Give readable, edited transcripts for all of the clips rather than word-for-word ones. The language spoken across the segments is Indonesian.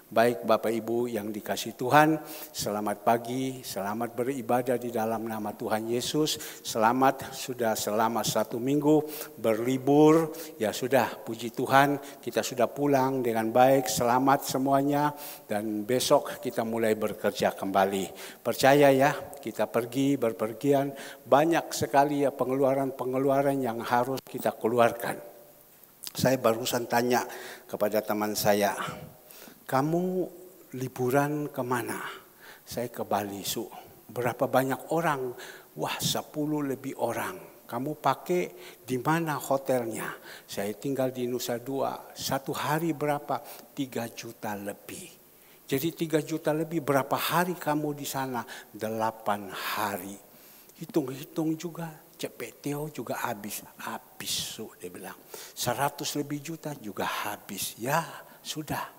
Baik Bapak Ibu yang dikasihi Tuhan, selamat pagi, selamat beribadah di dalam nama Tuhan Yesus. Selamat sudah selama 1 minggu berlibur, ya sudah puji Tuhan kita sudah pulang dengan baik, selamat semuanya. Dan besok kita mulai bekerja kembali. Percaya ya, kita pergi berpergian, banyak sekali ya pengeluaran-pengeluaran yang harus kita keluarkan. Saya barusan tanya kepada teman saya, kamu liburan kemana? Saya ke Bali, Su. Berapa banyak orang? Wah, 10 lebih orang. Kamu pakai di mana hotelnya? Saya tinggal di Nusa Dua. 1 hari berapa? 3 juta lebih. Jadi 3 juta lebih, berapa hari kamu di sana? 8 hari. Hitung-hitung juga, CPTO juga habis, Su, dia bilang. 100 lebih juta juga habis. Ya, sudah.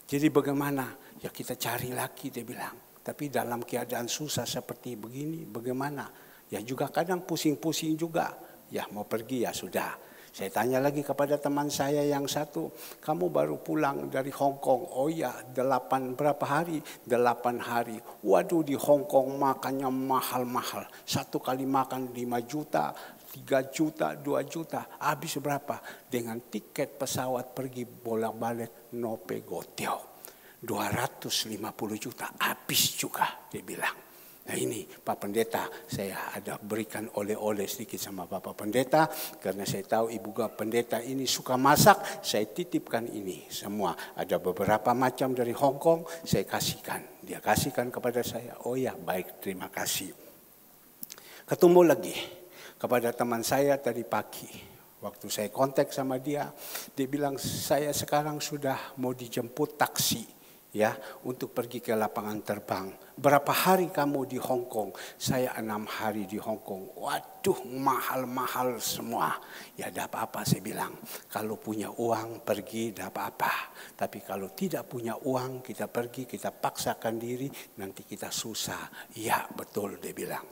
Jadi bagaimana? Ya kita cari lagi, dia bilang. Tapi dalam keadaan susah seperti begini, bagaimana? Ya juga kadang pusing-pusing juga. Ya mau pergi ya sudah. Saya tanya lagi kepada teman saya yang satu, kamu baru pulang dari Hong Kong. Oh ya, berapa hari? 8 hari. Waduh, di Hong Kong makannya mahal-mahal. 1 kali makan 5 juta. 3 juta, 2 juta, habis berapa? Dengan tiket pesawat pergi bolak-balik Nope Goteo. 250 juta, habis juga, dia bilang. Nah ini Pak Pendeta, saya ada berikan oleh-oleh sedikit sama Bapak Pendeta. Karena saya tahu Ibu Pendeta ini suka masak, saya titipkan ini semua. Ada beberapa macam dari Hong Kong, saya kasihkan. Dia kasihkan kepada saya, oh ya baik, terima kasih. Ketemu lagi kepada teman saya tadi pagi. Waktu saya kontak sama dia, dia bilang saya sekarang sudah mau dijemput taksi ya untuk pergi ke lapangan terbang. Berapa hari kamu di Hong Kong? Saya 6 hari di Hong Kong. Waduh, mahal-mahal semua. Ya tidak apa-apa saya bilang. Kalau punya uang pergi tidak apa-apa. Tapi kalau tidak punya uang kita pergi, kita paksakan diri, nanti kita susah. Ya betul, dia bilang.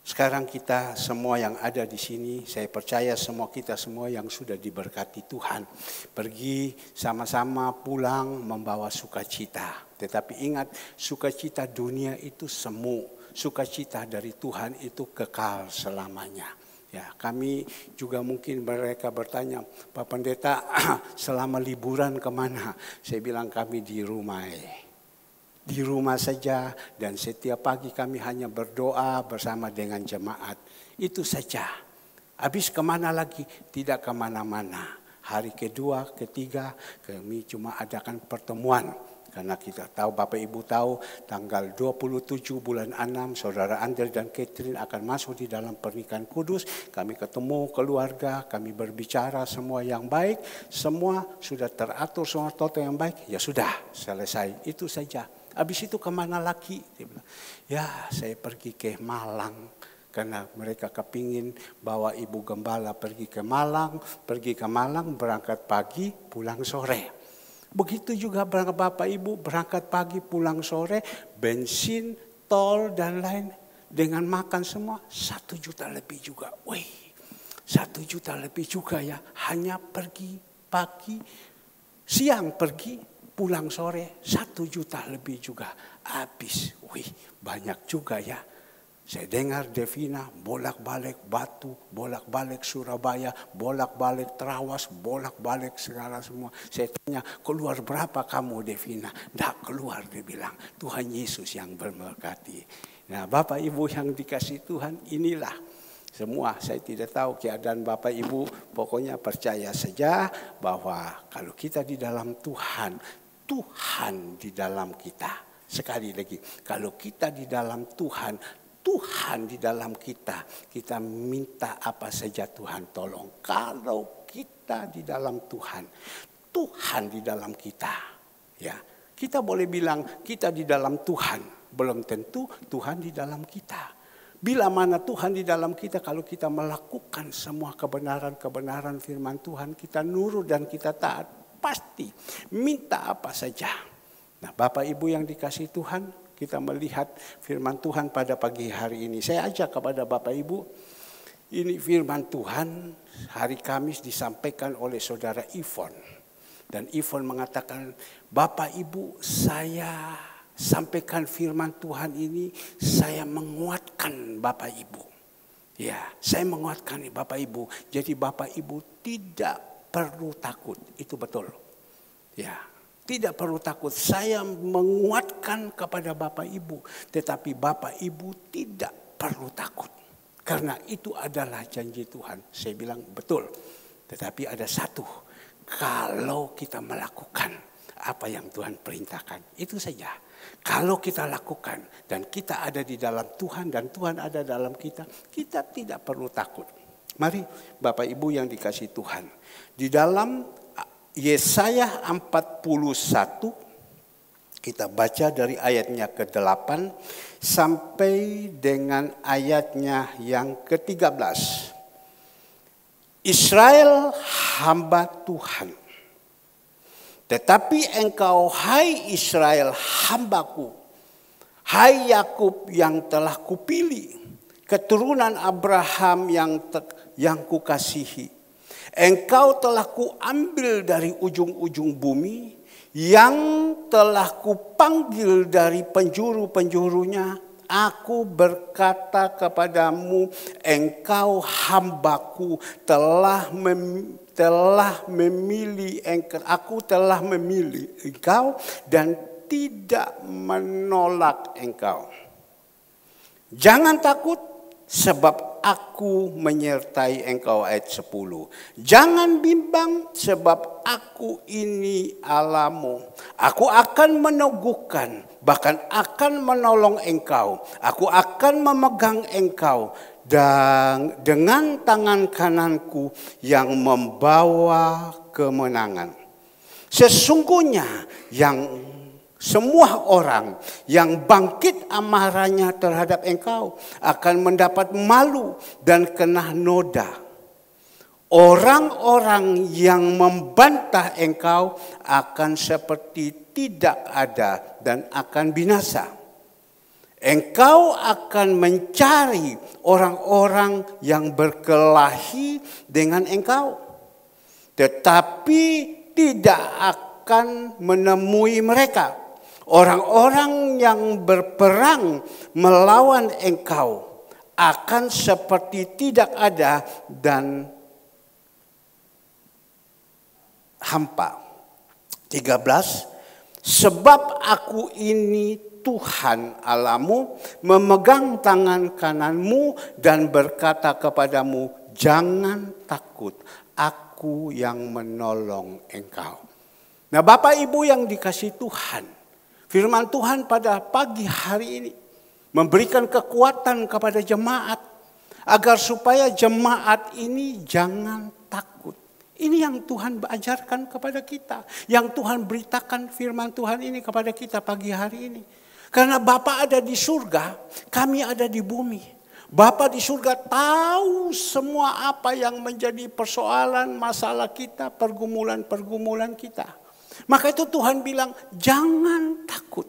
Sekarang kita semua yang ada di sini, saya percaya semua kita semua yang sudah diberkati Tuhan. Pergi sama-sama pulang membawa sukacita. Tetapi ingat, sukacita dunia itu semu. Sukacita dari Tuhan itu kekal selamanya. Ya, kami juga mungkin mereka bertanya, Pak Pendeta selama liburan kemana? Saya bilang kami di rumah. Di rumah saja, dan setiap pagi kami hanya berdoa bersama dengan jemaat. Itu saja. Habis kemana lagi? Tidak kemana-mana. Hari kedua, ketiga kami cuma adakan pertemuan. Karena kita tahu, Bapak Ibu tahu, tanggal 27 bulan 6, Saudara Andre dan Catherine akan masuk di dalam pernikahan kudus. Kami ketemu keluarga, kami berbicara semua yang baik. Semua sudah teratur, semua toto yang baik. Ya sudah, selesai. Itu saja. Habis itu kemana lagi? Dia bilang, ya saya pergi ke Malang. Karena mereka kepingin bawa Ibu Gembala pergi ke Malang. Pergi ke Malang, berangkat pagi, pulang sore. Begitu juga berangkat Bapak Ibu, berangkat pagi, pulang sore. Bensin, tol dan lain. Dengan makan semua, 1 juta lebih juga. Wih, 1 juta lebih juga ya. Hanya pergi pagi, siang pergi, pulang sore, 1 juta lebih juga habis. Wih, banyak juga ya. Saya dengar Devina bolak-balik Batu, bolak-balik Surabaya, bolak-balik Trawas, bolak-balik segala semua. Saya tanya, keluar berapa kamu Devina? Tidak keluar, dia bilang. Tuhan Yesus yang berberkati. Nah Bapak Ibu yang dikasih Tuhan, inilah semua. Saya tidak tahu keadaan Bapak Ibu, pokoknya percaya saja bahwa kalau kita di dalam Tuhan, Tuhan di dalam kita. Sekali lagi, kalau kita di dalam Tuhan, Tuhan di dalam kita. Kita minta apa saja Tuhan tolong. Kalau kita di dalam Tuhan, Tuhan di dalam kita. Ya, kita boleh bilang kita di dalam Tuhan, belum tentu Tuhan di dalam kita. Bila mana Tuhan di dalam kita, kalau kita melakukan semua kebenaran-kebenaran firman Tuhan, kita nurut dan kita taat, pasti minta apa saja. Nah Bapak Ibu yang dikasih Tuhan, kita melihat firman Tuhan pada pagi hari ini. Saya ajak kepada Bapak Ibu, ini firman Tuhan hari Kamis disampaikan oleh Saudara Ivon. Dan Ivon mengatakan, Bapak Ibu, saya sampaikan firman Tuhan ini, saya menguatkan Bapak Ibu. Ya, saya menguatkan Bapak Ibu. Jadi Bapak Ibu tidak perlu takut, itu betul. Ya, tidak perlu takut. Saya menguatkan kepada Bapak Ibu, tetapi Bapak Ibu tidak perlu takut. Karena itu adalah janji Tuhan. Saya bilang betul. Tetapi ada satu, kalau kita melakukan apa yang Tuhan perintahkan, itu saja. Kalau kita lakukan dan kita ada di dalam Tuhan dan Tuhan ada dalam kita, kita tidak perlu takut. Mari Bapak Ibu yang dikasihi Tuhan. Di dalam Yesaya 41, kita baca dari ayatnya ke-8 sampai dengan ayatnya yang ke-13. Israel hamba Tuhan. Tetapi engkau, hai Israel, hambaku. Hai Yakub yang telah kupilih, keturunan Abraham yang kukasihi. Engkau telah kuambil dari ujung-ujung bumi, yang telah kupanggil dari penjuru-penjurunya. Aku berkata kepadamu, engkau hambaku, aku telah memilih engkau dan tidak menolak engkau. Jangan takut, sebab aku menyertai engkau. Ayat 10. Jangan bimbang, sebab aku ini Allahmu. Aku akan meneguhkan, bahkan akan menolong engkau. Aku akan memegang engkau dan dengan tangan kananku yang membawa kemenangan. Sesungguhnya semua orang yang bangkit amarahnya terhadap engkau akan mendapat malu dan kena noda. Orang-orang yang membantah engkau akan seperti tidak ada dan akan binasa. Engkau akan mencari orang-orang yang berkelahi dengan engkau, tetapi tidak akan menemui mereka. Orang-orang yang berperang melawan engkau akan seperti tidak ada dan hampa. 13. Sebab aku ini Tuhan Allahmu, memegang tangan kananmu dan berkata kepadamu, jangan takut, aku yang menolong engkau. Nah Bapak Ibu yang dikasihi Tuhan, firman Tuhan pada pagi hari ini memberikan kekuatan kepada jemaat agar supaya jemaat ini jangan takut. Ini yang Tuhan ajarkan kepada kita, yang Tuhan beritakan firman Tuhan ini kepada kita pagi hari ini. Karena Bapa ada di surga, kami ada di bumi. Bapa di surga tahu semua apa yang menjadi persoalan, masalah kita, pergumulan-pergumulan kita. Maka itu Tuhan bilang, jangan takut.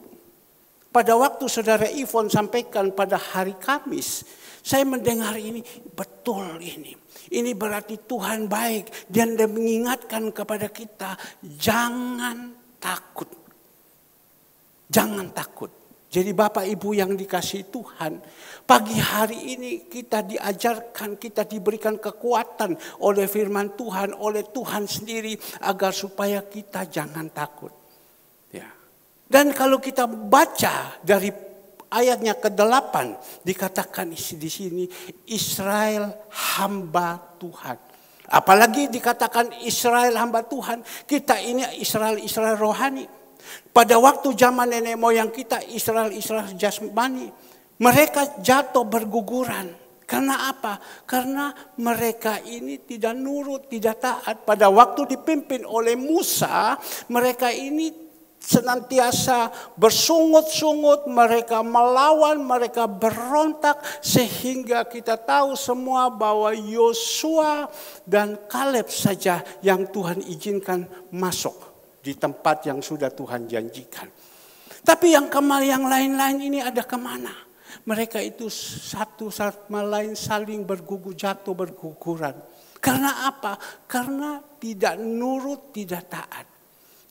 Pada waktu saudara Ivon sampaikan pada hari Kamis, saya mendengar ini, betul ini. Ini berarti Tuhan baik. Dan dia mengingatkan kepada kita, jangan takut. Jangan takut. Jadi Bapak Ibu yang dikasihi Tuhan, pagi hari ini kita diajarkan, kita diberikan kekuatan oleh firman Tuhan, oleh Tuhan sendiri agar supaya kita jangan takut. Ya. Dan kalau kita baca dari ayatnya ke-8 dikatakan di sini Israel hamba Tuhan. Apalagi dikatakan Israel hamba Tuhan, kita ini Israel rohani. Pada waktu zaman nenek moyang kita Israel jasmani, mereka jatuh berguguran. Karena apa? Karena mereka ini tidak nurut, tidak taat. Pada waktu dipimpin oleh Musa, mereka ini senantiasa bersungut-sungut, mereka melawan, mereka berontak, sehingga kita tahu semua bahwa Yosua dan Kaleb saja yang Tuhan izinkan masuk di tempat yang sudah Tuhan janjikan. Tapi yang lain-lain ini ada kemana? Mereka itu satu sama lain saling jatuh berguguran. Karena apa? Karena tidak nurut, tidak taat.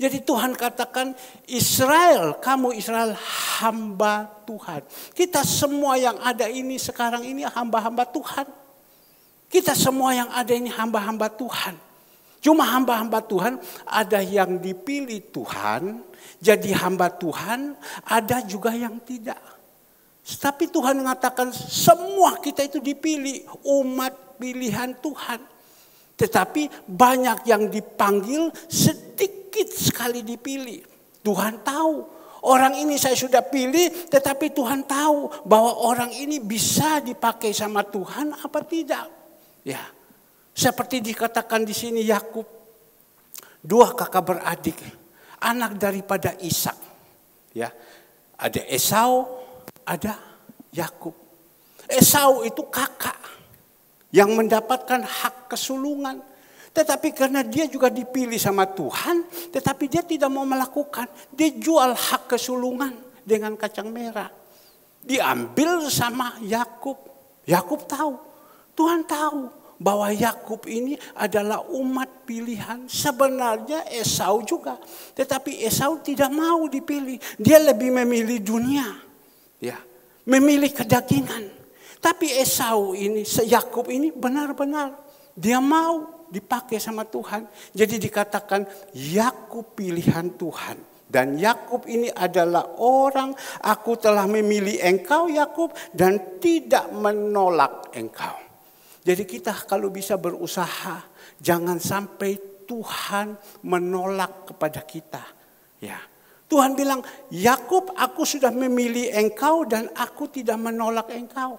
Jadi Tuhan katakan, Israel, kamu Israel hamba Tuhan. Kita semua yang ada ini sekarang ini hamba-hamba Tuhan. Kita semua yang ada ini hamba-hamba Tuhan. Cuma hamba-hamba Tuhan, ada yang dipilih Tuhan, jadi hamba Tuhan, ada juga yang tidak. Tapi Tuhan mengatakan semua kita itu dipilih, umat pilihan Tuhan. Tetapi banyak yang dipanggil, sedikit sekali dipilih. Tuhan tahu, orang ini saya sudah pilih, tetapi Tuhan tahu bahwa orang ini bisa dipakai sama Tuhan apa tidak. Ya. Seperti dikatakan di sini Yakub, 2 kakak beradik, anak daripada Ishak. Ya, ada Esau, ada Yakub. Esau itu kakak yang mendapatkan hak kesulungan. Tetapi karena dia juga dipilih sama Tuhan, tetapi dia tidak mau melakukan. Dia jual hak kesulungan dengan kacang merah. Diambil sama Yakub. Yakub tahu, Tuhan tahu bahwa Yakub ini adalah umat pilihan. Sebenarnya Esau juga. Tetapi Esau tidak mau dipilih. Dia lebih memilih dunia. Ya, memilih kedagingan. Tapi Esau ini, Yakub ini benar-benar. Dia mau dipakai sama Tuhan. Jadi dikatakan Yakub pilihan Tuhan. Dan Yakub ini adalah orang, aku telah memilih engkau Yakub dan tidak menolak engkau. Jadi kita kalau bisa berusaha, jangan sampai Tuhan menolak kepada kita. Ya, Tuhan bilang, Yakub, aku sudah memilih engkau dan aku tidak menolak engkau.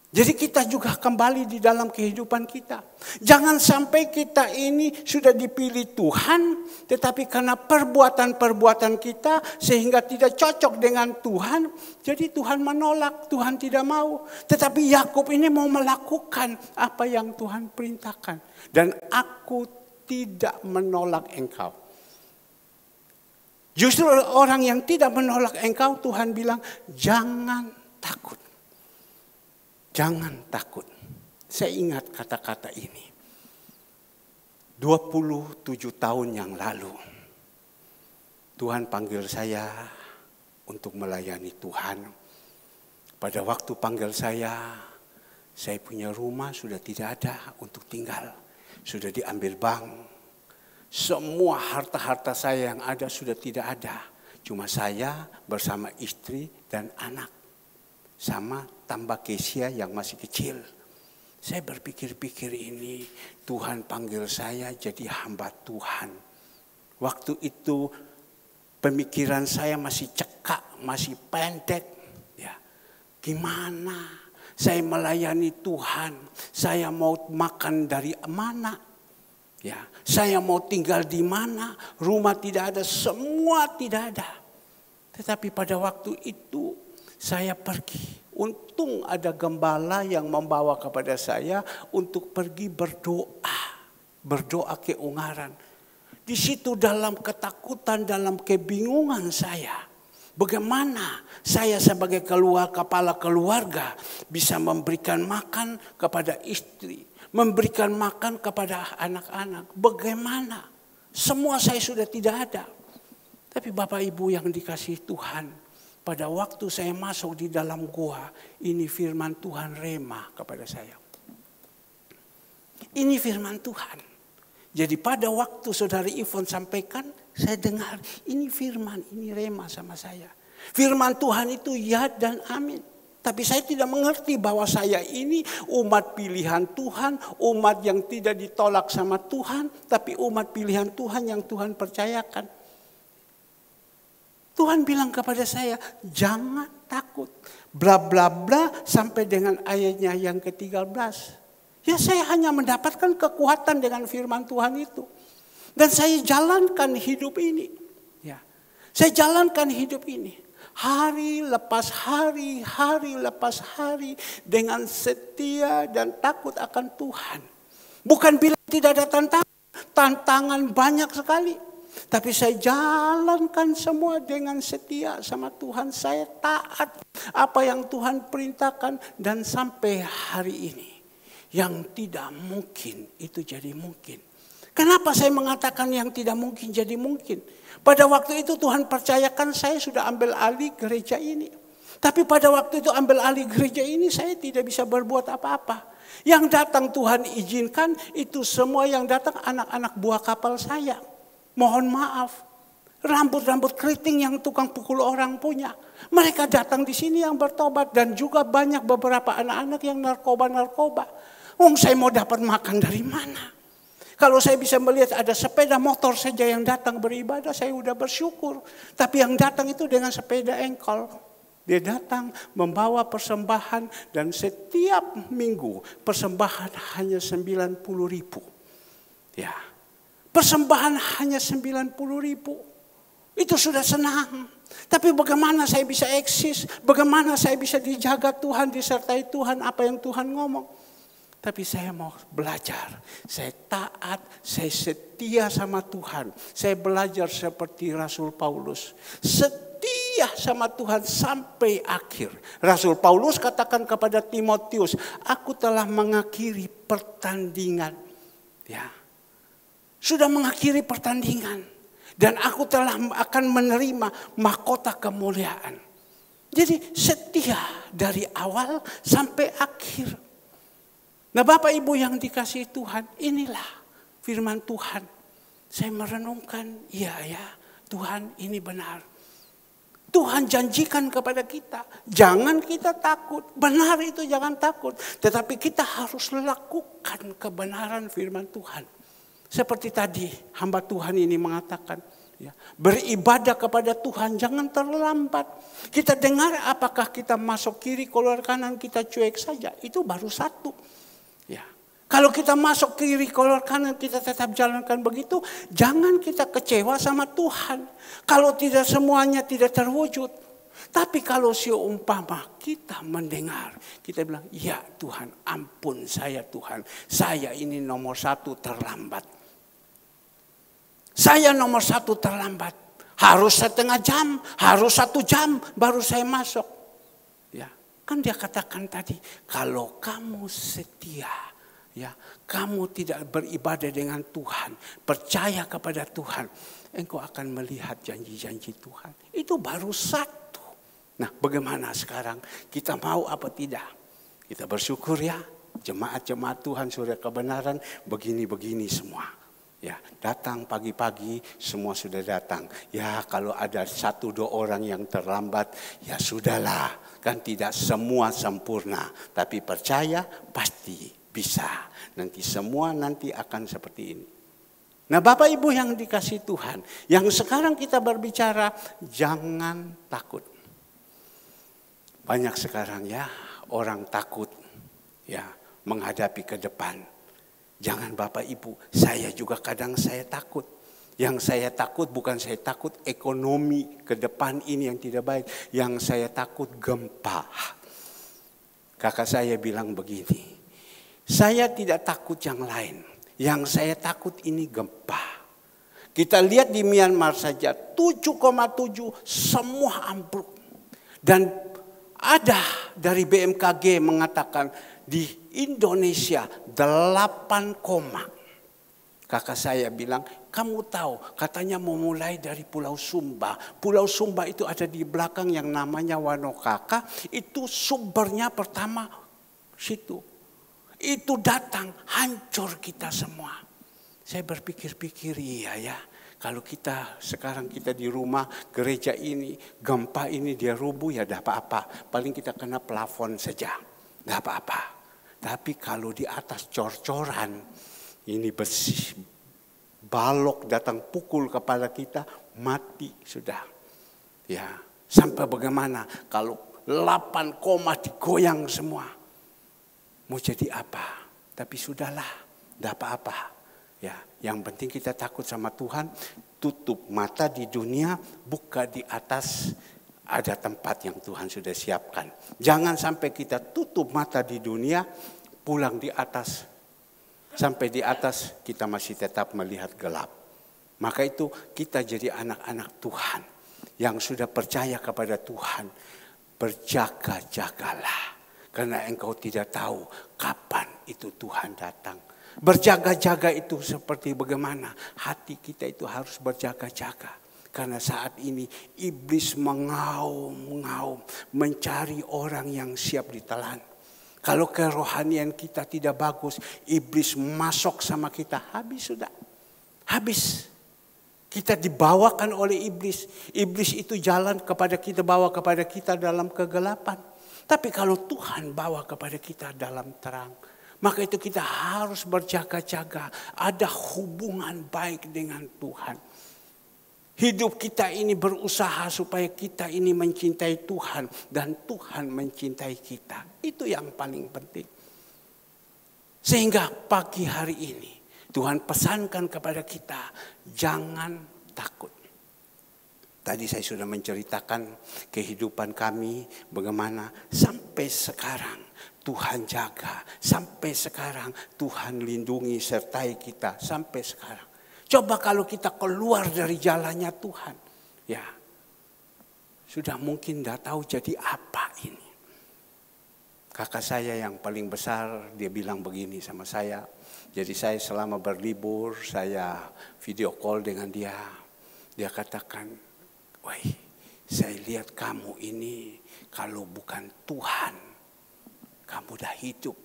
Jadi kita juga kembali di dalam kehidupan kita. Jangan sampai kita ini sudah dipilih Tuhan, tetapi karena perbuatan-perbuatan kita sehingga tidak cocok dengan Tuhan, jadi Tuhan menolak, Tuhan tidak mau. Tetapi Yakub ini mau melakukan apa yang Tuhan perintahkan. Dan aku tidak menolak engkau. Justru orang yang tidak menolak engkau, Tuhan bilang, jangan takut. Jangan takut. Saya ingat kata-kata ini. 27 tahun yang lalu, Tuhan panggil saya untuk melayani Tuhan. Pada waktu panggil saya punya rumah sudah tidak ada untuk tinggal. Sudah diambil bank. Semua harta-harta saya yang ada sudah tidak ada. Cuma saya bersama istri dan anak. Sama tambah Kesia yang masih kecil. Saya berpikir-pikir ini Tuhan panggil saya jadi hamba Tuhan. Waktu itu pemikiran saya masih cekak, masih pendek. Ya, gimana saya melayani Tuhan? Saya mau makan dari mana? Ya, saya mau tinggal di mana? Rumah tidak ada, semua tidak ada. Tetapi pada waktu itu saya pergi. Untung ada gembala yang membawa kepada saya untuk pergi berdoa. Berdoa keungaran. Di situ dalam ketakutan, dalam kebingungan saya. Bagaimana saya sebagai kepala keluarga bisa memberikan makan kepada istri. Memberikan makan kepada anak-anak. Bagaimana? Semua saya sudah tidak ada. Tapi Bapak Ibu yang dikasihi Tuhan. Pada waktu saya masuk di dalam gua, ini firman Tuhan rema kepada saya. Ini firman Tuhan. Jadi pada waktu saudari Ivon sampaikan, saya dengar ini firman, ini rema sama saya. Firman Tuhan itu ya dan amin. Tapi saya tidak mengerti bahwa saya ini umat pilihan Tuhan, umat yang tidak ditolak sama Tuhan, tapi umat pilihan Tuhan yang Tuhan percayakan. Tuhan bilang kepada saya, jangan takut. Bla bla bla sampai dengan ayatnya yang ke-13. Ya saya hanya mendapatkan kekuatan dengan firman Tuhan itu. Dan saya jalankan hidup ini. Ya, saya jalankan hidup ini. Hari lepas hari, hari lepas hari. Dengan setia dan takut akan Tuhan. Bukan bilang tidak ada tantangan. Tantangan banyak sekali. Tapi saya jalankan semua dengan setia sama Tuhan. Saya taat apa yang Tuhan perintahkan. Dan sampai hari ini. Yang tidak mungkin itu jadi mungkin. Kenapa saya mengatakan yang tidak mungkin jadi mungkin? Pada waktu itu Tuhan percayakan saya sudah ambil alih gereja ini. Tapi pada waktu itu ambil alih gereja ini saya tidak bisa berbuat apa-apa. Yang datang Tuhan izinkan itu semua yang datang anak-anak buah kapal saya. Mohon maaf. Rambut-rambut keriting yang tukang pukul orang punya. Mereka datang di sini yang bertobat. Dan juga banyak beberapa anak-anak yang narkoba-narkoba. Saya mau dapat makan dari mana? Kalau saya bisa melihat ada sepeda motor saja yang datang beribadah, saya sudah bersyukur. Tapi yang datang itu dengan sepeda engkol. Dia datang membawa persembahan dan setiap minggu persembahan hanya 90.000. Ya, persembahan hanya 90.000. Itu sudah senang. Tapi bagaimana saya bisa eksis? Bagaimana saya bisa dijaga Tuhan, disertai Tuhan, apa yang Tuhan ngomong? Tapi saya mau belajar, saya taat, saya setia sama Tuhan. Saya belajar seperti Rasul Paulus. Setia sama Tuhan sampai akhir. Rasul Paulus katakan kepada Timotius, aku telah mengakhiri pertandingan. Ya, sudah mengakhiri pertandingan. Dan aku telah akan menerima mahkota kemuliaan. Jadi setia dari awal sampai akhir. Nah Bapak Ibu yang dikasihi Tuhan, inilah firman Tuhan. Saya merenungkan, iya ya Tuhan ini benar. Tuhan janjikan kepada kita, jangan kita takut. Benar itu jangan takut. Tetapi kita harus lakukan kebenaran firman Tuhan. Seperti tadi hamba Tuhan ini mengatakan, ya, beribadah kepada Tuhan jangan terlambat. Kita dengar apakah kita masuk kiri, keluar kanan, kita cuek saja. Itu baru satu. Ya. Kalau kita masuk kiri, keluar kanan, kita tetap jalankan begitu, jangan kita kecewa sama Tuhan. Kalau tidak semuanya tidak terwujud. Tapi kalau seumpama kita mendengar, kita bilang, ya Tuhan, ampun saya Tuhan. Saya ini nomor 1 terlambat. Saya nomor 1 terlambat. Harus setengah jam, harus 1 jam baru saya masuk. Ya. Kan dia katakan tadi, kalau kamu setia, ya, kamu tidak beribadah dengan Tuhan, percaya kepada Tuhan, engkau akan melihat janji-janji Tuhan. Itu baru 1. Nah, bagaimana sekarang? Kita mau apa tidak? Kita bersyukur ya, jemaat-jemaat Tuhan sudah kebenaran, begini-begini semua. Ya, datang pagi-pagi semua sudah datang. Ya, kalau ada 1-2 orang yang terlambat, ya sudahlah. Kan tidak semua sempurna, tapi percaya pasti bisa. Nanti semua nanti akan seperti ini. Nah, Bapak Ibu yang dikasihi Tuhan, yang sekarang kita berbicara jangan takut. Banyak sekarang ya orang takut ya menghadapi ke depan. Jangan Bapak Ibu, saya juga kadang saya takut. Yang saya takut bukan saya takut ekonomi ke depan ini yang tidak baik. Yang saya takut gempa. Kakak saya bilang begini, saya tidak takut yang lain. Yang saya takut ini gempa. Kita lihat di Myanmar saja 7,7 semua ambruk. Dan ada dari BMKG mengatakan di Indonesia 8, kakak saya bilang, kamu tahu katanya mau mulai dari Pulau Sumba. Pulau Sumba itu ada di belakang yang namanya Wanokaka. Itu sumbernya pertama situ. Itu datang hancur kita semua. Saya berpikir-pikir iya ya. Kalau kita sekarang kita di rumah gereja ini gempa ini dia rubuh ya tidak apa-apa. Paling kita kena plafon saja. Tidak apa-apa. Tapi kalau di atas cor-coran, ini besi, balok datang pukul kepala kita, mati sudah. Ya, sampai bagaimana kalau 8, digoyang semua. Mau jadi apa? Tapi sudahlah, tidak apa-apa. Ya, yang penting kita takut sama Tuhan, tutup mata di dunia, buka di atas. Ada tempat yang Tuhan sudah siapkan. Jangan sampai kita tutup mata di dunia, pulang di atas. Sampai di atas kita masih tetap melihat gelap. Maka itu kita jadi anak-anak Tuhan. Yang sudah percaya kepada Tuhan. Berjaga-jagalah. Karena engkau tidak tahu kapan itu Tuhan datang. Berjaga-jaga itu seperti bagaimana hati kita itu harus berjaga-jaga. Karena saat ini iblis mengaum-ngaum mencari orang yang siap ditelan. Kalau kerohanian kita tidak bagus, iblis masuk sama kita, habis sudah. Habis. Kita dibawakan oleh iblis. Iblis itu jalan kepada kita, bawa kepada kita dalam kegelapan. Tapi kalau Tuhan bawa kepada kita dalam terang, maka itu kita harus berjaga-jaga. Ada hubungan baik dengan Tuhan. Hidup kita ini berusaha supaya kita ini mencintai Tuhan. Dan Tuhan mencintai kita. Itu yang paling penting. Sehingga pagi hari ini Tuhan pesankan kepada kita, jangan takut. Tadi saya sudah menceritakan kehidupan kami bagaimana sampai sekarang Tuhan jaga. Sampai sekarang Tuhan lindungi sertai kita sampai sekarang. Coba kalau kita keluar dari jalannya Tuhan. Ya, sudah mungkin tidak tahu jadi apa ini. Kakak saya yang paling besar dia bilang begini sama saya. Jadi saya selama berlibur saya video call dengan dia. Dia katakan, woi saya lihat kamu ini kalau bukan Tuhan. Kamu dah hidup.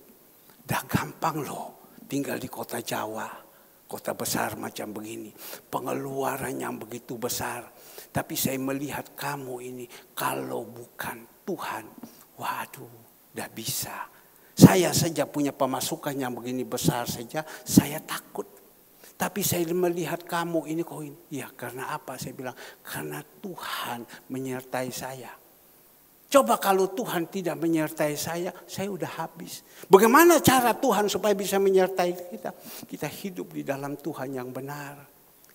Dah gampang loh tinggal di kota Jawa. Kota besar macam begini. Pengeluaran yang begitu besar. Tapi saya melihat kamu ini kalau bukan Tuhan. Waduh, tidak bisa. Saya saja punya pemasukan yang begini besar saja. Saya takut. Tapi saya melihat kamu ini kok ini. Ya karena apa? Saya bilang karena Tuhan menyertai saya. Coba kalau Tuhan tidak menyertai saya udah habis. Bagaimana cara Tuhan supaya bisa menyertai kita? Kita hidup di dalam Tuhan yang benar.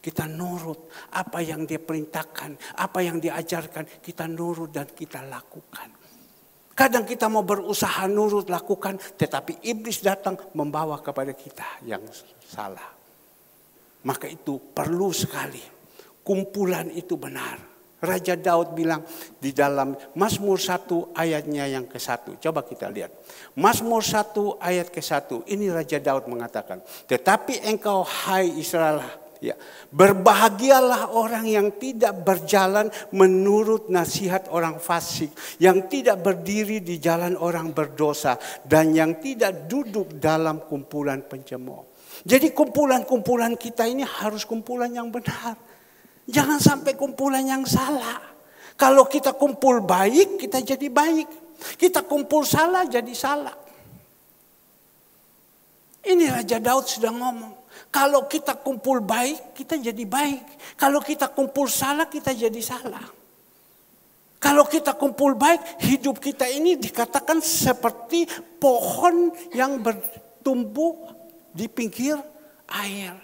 Kita nurut apa yang dia perintahkan, apa yang diajarkan, kita nurut dan kita lakukan. Kadang kita mau berusaha nurut lakukan, tetapi iblis datang membawa kepada kita yang salah. Maka itu perlu sekali. Kumpulan itu benar. Raja Daud bilang di dalam Mazmur 1 ayatnya yang ke-1. Coba kita lihat. Mazmur 1 ayat ke-1. Ini Raja Daud mengatakan. Tetapi engkau hai Israel. Ya, berbahagialah orang yang tidak berjalan menurut nasihat orang fasik. Yang tidak berdiri di jalan orang berdosa. Dan yang tidak duduk dalam kumpulan pencemooh. Jadi kumpulan-kumpulan kita ini harus kumpulan yang benar. Jangan sampai kumpulan yang salah. Kalau kita kumpul baik, kita jadi baik. Kita kumpul salah, jadi salah. Ini Raja Daud sudah ngomong. Kalau kita kumpul baik, kita jadi baik. Kalau kita kumpul salah, kita jadi salah. Kalau kita kumpul baik, hidup kita ini dikatakan seperti pohon yang bertumbuh di pinggir air.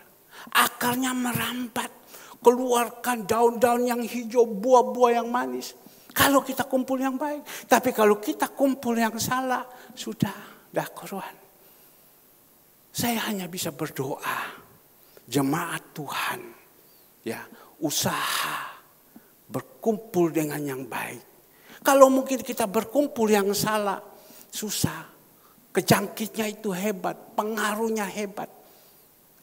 Akarnya merambat. Keluarkan daun-daun yang hijau, buah-buah yang manis. Kalau kita kumpul yang baik. Tapi kalau kita kumpul yang salah, sudah dah keruan. Saya hanya bisa berdoa. Jemaat Tuhan. Ya, usaha. Berkumpul dengan yang baik. Kalau mungkin kita berkumpul yang salah, susah. Kejangkitnya itu hebat. Pengaruhnya hebat.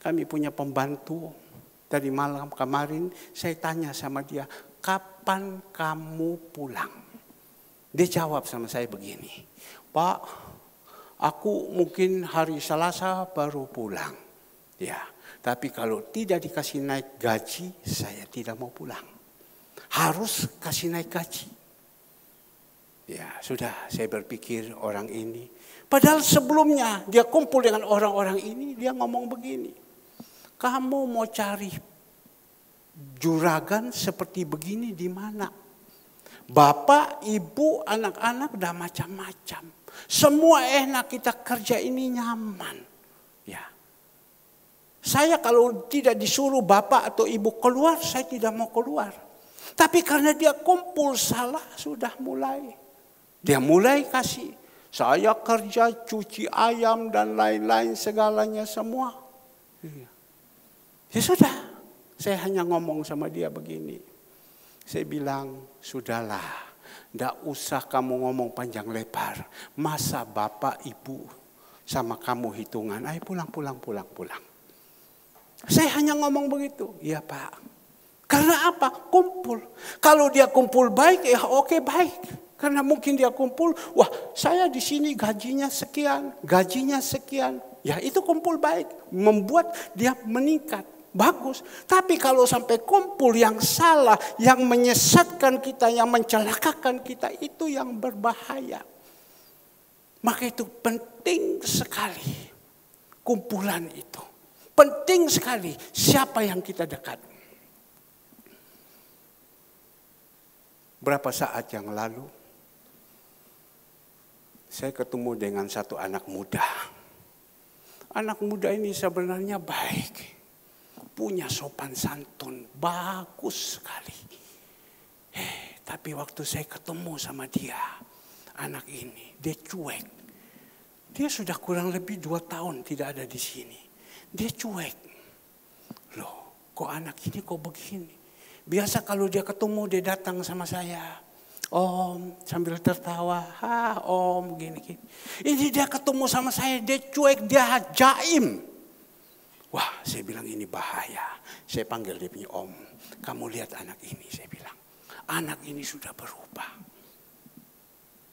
Kami punya pembantu. Tadi malam kemarin saya tanya sama dia, kapan kamu pulang? Dia jawab sama saya begini, Pak, aku mungkin hari Selasa baru pulang. Ya, tapi kalau tidak dikasih naik gaji, saya tidak mau pulang. Harus kasih naik gaji. Ya sudah, saya berpikir orang ini. Padahal sebelumnya dia kumpul dengan orang-orang ini, dia ngomong begini. Kamu mau cari juragan seperti begini di mana? Bapak, ibu, anak-anak udah macam-macam. Semua enak, kita kerja ini nyaman. Ya. Saya kalau tidak disuruh bapak atau ibu keluar, saya tidak mau keluar. Tapi karena dia kumpul salah, sudah mulai. Dia mulai kasih. Saya kerja, cuci ayam dan lain-lain segalanya semua. Ya sudah, saya hanya ngomong sama dia begini. Saya bilang, sudahlah, tidak usah kamu ngomong panjang lebar. Masa bapak ibu sama kamu hitungan. Ayo pulang. Saya hanya ngomong begitu. Iya Pak. Karena apa? Kumpul. Kalau dia kumpul baik, ya oke baik. Karena mungkin dia kumpul, wah saya di sini gajinya sekian. Ya itu kumpul baik. Membuat dia meningkat. Bagus. Tapi kalau sampai kumpul yang salah, yang menyesatkan kita, yang mencelakakan kita, itu yang berbahaya. Maka itu penting sekali kumpulan itu. Penting sekali siapa yang kita dekat. Berapa saat yang lalu, saya ketemu dengan satu anak muda. Anak muda ini sebenarnya baik. Punya sopan santun, bagus sekali. Tapi waktu saya ketemu sama dia, anak ini, dia cuek. Dia sudah kurang lebih 2 tahun tidak ada di sini. Dia cuek. Loh, kok anak ini kok begini? Biasa kalau dia ketemu, dia datang sama saya. Om, sambil tertawa. Om, gini. Ini dia ketemu sama saya, dia cuek, dia jaim. Wah, saya bilang ini bahaya. Saya panggil dia punya om. Kamu lihat anak ini, saya bilang. Anak ini sudah berubah.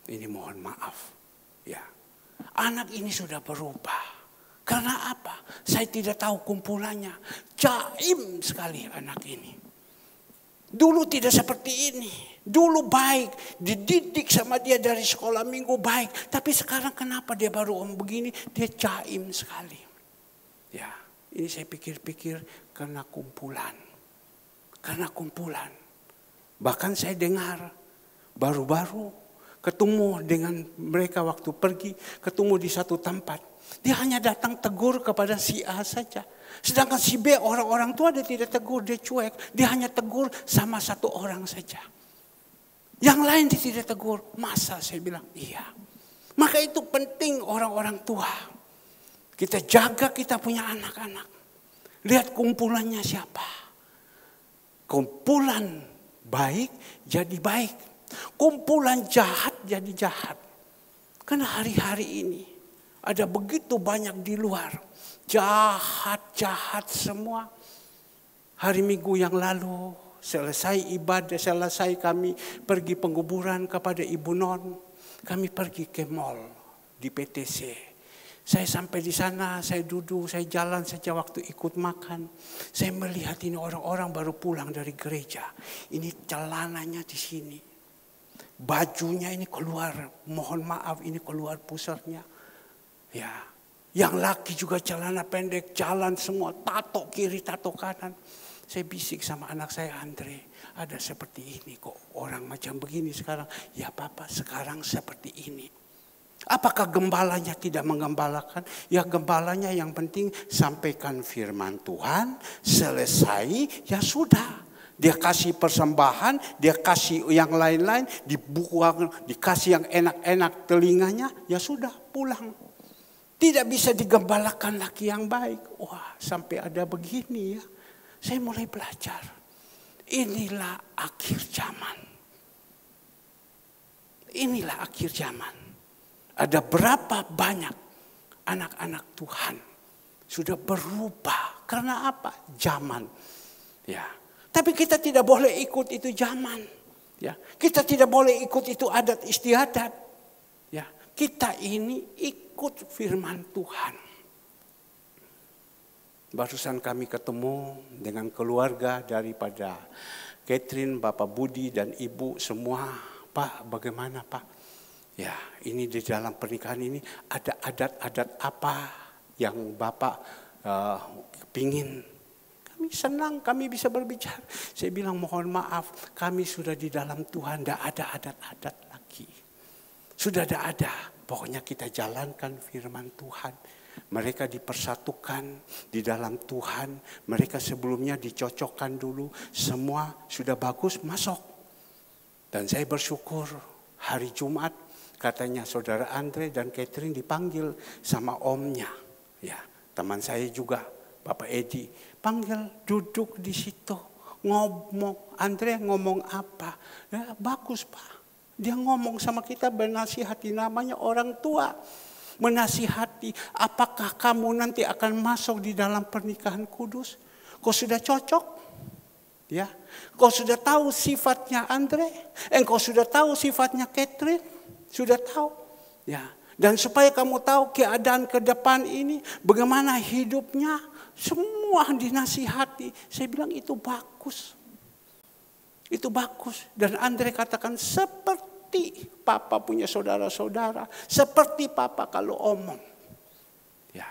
Ini mohon maaf. Ya, anak ini sudah berubah. Karena apa? Saya tidak tahu kumpulannya. Jaim sekali anak ini. Dulu tidak seperti ini. Dulu baik. Dididik sama dia dari sekolah minggu baik. Tapi sekarang kenapa dia baru begini? Dia jaim sekali. Ya, ini saya pikir-pikir karena kumpulan. Karena kumpulan. Bahkan saya dengar baru-baru ketemu dengan mereka waktu pergi. Ketemu di satu tempat. Dia hanya datang tegur kepada si A saja. Sedangkan si B orang-orang tua dia tidak tegur, dia cuek. Dia hanya tegur sama satu orang saja. Yang lain dia tidak tegur. Masa saya bilang iya. Maka itu penting orang-orang tua. Kita jaga kita punya anak-anak. Lihat kumpulannya siapa. Kumpulan baik jadi baik. Kumpulan jahat jadi jahat. Karena hari-hari ini ada begitu banyak di luar. Jahat-jahat semua. Hari Minggu yang lalu selesai ibadah, selesai kami pergi penguburan kepada Ibu Non. Kami pergi ke mall di PTC. Saya sampai di sana, saya duduk, saya jalan saja waktu ikut makan. Saya melihat ini orang-orang baru pulang dari gereja. Ini celananya di sini. Bajunya ini keluar, mohon maaf ini keluar pusarnya. Ya, yang laki juga celana pendek, jalan semua, tato kiri, tato kanan. Saya bisik sama anak saya, Andre, ada seperti ini kok orang macam begini sekarang. Ya Papa, sekarang seperti ini. Apakah gembalanya tidak menggembalakan? Ya gembalanya yang penting sampaikan firman Tuhan, selesai, ya sudah. Dia kasih persembahan, dia kasih yang lain-lain, dibuang, dikasih yang enak-enak telinganya, ya sudah pulang. Tidak bisa digembalakan laki yang baik. Wah, sampai ada begini ya. Saya mulai belajar. Inilah akhir zaman. Inilah akhir zaman. Ada berapa banyak anak-anak Tuhan sudah berubah. Karena apa? Zaman. Ya. Tapi kita tidak boleh ikut itu zaman. Ya. Kita tidak boleh ikut itu adat istiadat. Ya. Kita ini ikut firman Tuhan. Barusan kami ketemu dengan keluarga daripada Catherine, Bapak Budi dan Ibu semua. Pak, bagaimana Pak? Ya, ini di dalam pernikahan ini ada adat-adat apa yang Bapak pingin? Kami senang, kami bisa berbicara. Saya bilang mohon maaf, kami sudah di dalam Tuhan, tidak ada adat-adat lagi. Sudah tidak ada, pokoknya kita jalankan firman Tuhan. Mereka dipersatukan di dalam Tuhan. Mereka sebelumnya dicocokkan dulu. Semua sudah bagus, masuk. Dan saya bersyukur hari Jumat katanya saudara Andre dan Catherine dipanggil sama omnya. Ya, teman saya juga, Bapak Edi. Panggil duduk di situ. Ngomong, Andre ngomong apa? Ya, bagus Pak. Dia ngomong sama kita bernasihati, namanya orang tua. menasihati, apakah kamu nanti akan masuk di dalam pernikahan kudus? Kau sudah cocok? Ya, kau sudah tahu sifatnya Andre? Engkau sudah tahu sifatnya Catherine? Sudah tahu? Ya. Dan supaya kamu tahu keadaan ke depan ini, bagaimana hidupnya, semua dinasihati. Saya bilang itu bagus. Itu bagus. Dan Andre katakan seperti papa punya saudara-saudara. Seperti papa kalau omong. Ya.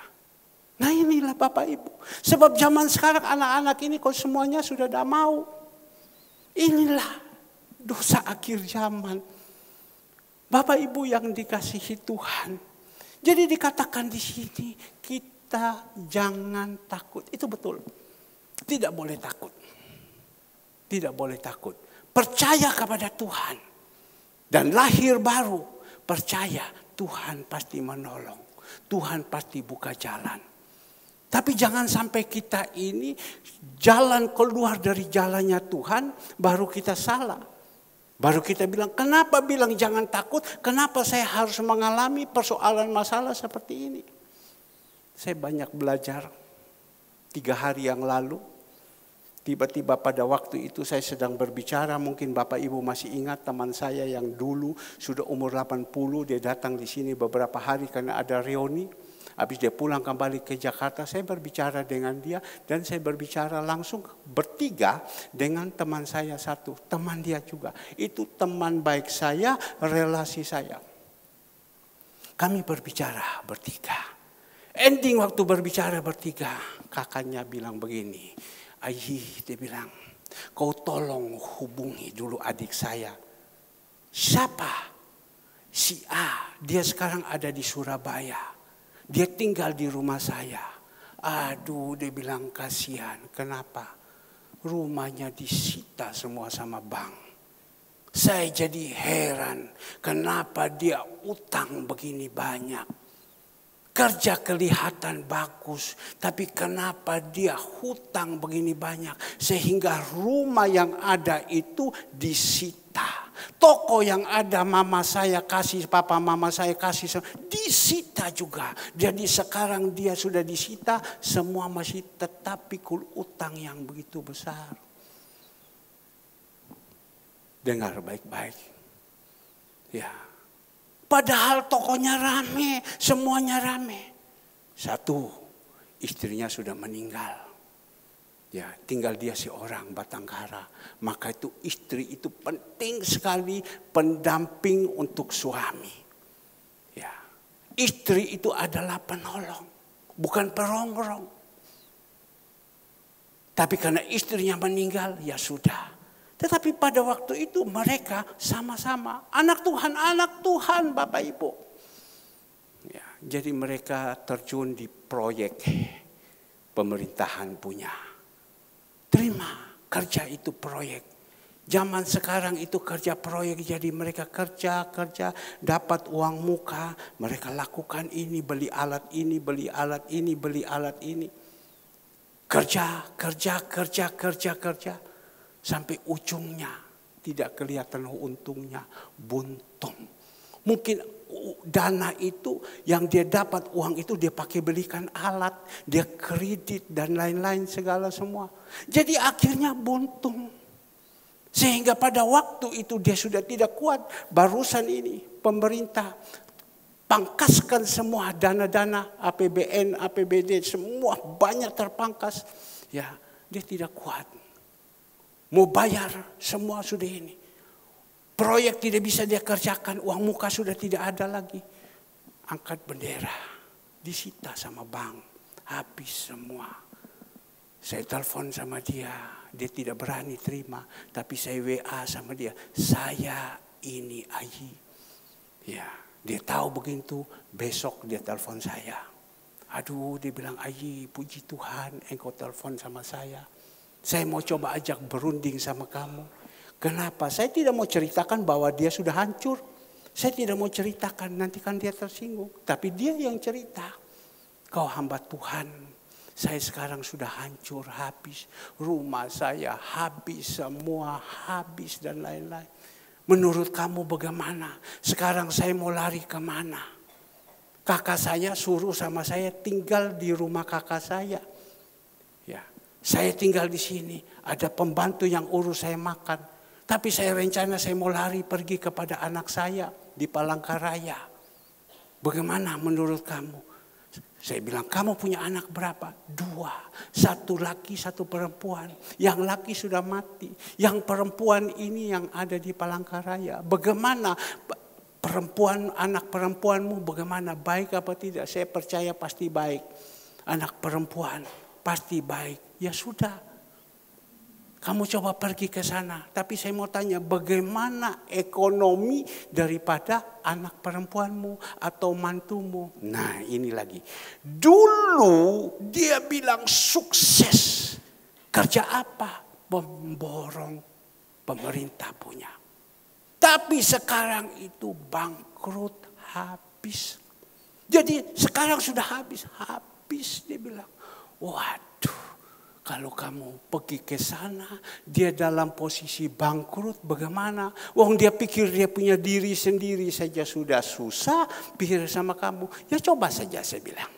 Nah inilah Bapak Ibu. Sebab zaman sekarang anak-anak ini kok semuanya sudah tidak mau. Inilah dosa akhir zaman. Bapak Ibu yang dikasihi Tuhan. Jadi dikatakan di sini kita jangan takut. Itu betul. Tidak boleh takut. Tidak boleh takut. Percaya kepada Tuhan. Dan lahir baru. Percaya Tuhan pasti menolong. Tuhan pasti buka jalan. Tapi jangan sampai kita ini jalan keluar dari jalannya Tuhan baru kita salah. Baru kita bilang, kenapa bilang jangan takut? Kenapa saya harus mengalami persoalan masalah seperti ini? Saya banyak belajar 3 hari yang lalu. Tiba-tiba pada waktu itu saya sedang berbicara. Mungkin Bapak Ibu masih ingat teman saya yang dulu sudah umur 80. Dia datang di sini beberapa hari karena ada reuni. Habis dia pulang kembali ke Jakarta, saya berbicara dengan dia. Dan saya berbicara langsung bertiga dengan teman saya satu. Teman dia juga. Itu teman baik saya, relasi saya. Kami berbicara bertiga. Ending waktu berbicara bertiga, kakaknya bilang begini. Ayih, dia bilang, kau tolong hubungi dulu adik saya. Siapa? Si A, dia sekarang ada di Surabaya. Dia tinggal di rumah saya. Aduh, dia bilang kasihan. Kenapa? Rumahnya disita semua sama bank. Saya jadi heran. Kenapa dia utang begini banyak? Kerja kelihatan bagus. Tapi kenapa dia hutang begini banyak? Sehingga rumah yang ada itu disita. Toko yang ada mama saya kasih, papa mama saya kasih, disita juga. Jadi sekarang dia sudah disita, semua masih tetap pikul utang yang begitu besar. Dengar baik-baik. Ya. Padahal tokonya rame, semuanya rame. Satu, istrinya sudah meninggal. Ya, tinggal dia seorang Batangkara. Maka itu istri itu penting sekali pendamping untuk suami. Ya, istri itu adalah penolong, bukan perongrong. Tapi karena istrinya meninggal, ya sudah. Tetapi pada waktu itu mereka sama-sama anak Tuhan Bapak Ibu. Ya, jadi mereka terjun di proyek pemerintahan punya. Terima kerja itu proyek. Zaman sekarang itu kerja proyek, jadi mereka kerja, dapat uang muka. Mereka lakukan ini, beli alat ini, beli alat ini, beli alat ini. Kerja. Sampai ujungnya tidak kelihatan untungnya, buntung. Mungkin dana itu yang dia dapat, uang itu dia pakai belikan alat, dia kredit dan lain-lain segala semua. Jadi akhirnya buntung. Sehingga pada waktu itu dia sudah tidak kuat. Barusan ini pemerintah pangkaskan semua dana-dana APBN, APBD, semua banyak terpangkas. Ya, dia tidak kuat. Mau bayar semua sudah ini. Proyek tidak bisa dia kerjakan, uang muka sudah tidak ada lagi. Angkat bendera, disita sama bank, habis semua. Saya telepon sama dia tidak berani terima. Tapi saya WA sama dia, saya ini Ayi. Ya, dia tahu begitu, besok dia telepon saya. Aduh, dia bilang, Ayi, puji Tuhan engkau telepon sama saya. Saya mau coba ajak berunding sama kamu. Kenapa? Saya tidak mau ceritakan bahwa dia sudah hancur. Saya tidak mau ceritakan, nanti kan dia tersinggung. Tapi dia yang cerita. Kau hamba Tuhan, saya sekarang sudah hancur, habis. Rumah saya habis, semua habis dan lain-lain. Menurut kamu bagaimana? Sekarang saya mau lari kemana? Kakak saya suruh sama saya tinggal di rumah kakak saya. Ya, saya tinggal di sini. Ada pembantu yang urus saya makan. Tapi saya rencana saya mau lari pergi kepada anak saya di Palangkaraya. Bagaimana menurut kamu? Saya bilang, kamu punya anak berapa? 2. 1 laki, 1 perempuan. Yang laki sudah mati. Yang perempuan ini yang ada di Palangkaraya. Bagaimana anak perempuanmu bagaimana? Baik apa tidak? Saya percaya pasti baik. Anak perempuan pasti baik. Ya sudah. Kamu coba pergi ke sana. Tapi saya mau tanya, bagaimana ekonomi daripada anak perempuanmu atau mantumu? Nah, ini lagi. Dulu dia bilang sukses. Kerja apa? Memborong pemerintah punya. Tapi sekarang itu bangkrut, habis. Jadi sekarang sudah habis dia bilang. Waduh. Kalau kamu pergi ke sana, dia dalam posisi bangkrut, bagaimana? Wong dia pikir dia punya diri sendiri saja sudah susah, pikir sama kamu. Ya coba saja saya bilang.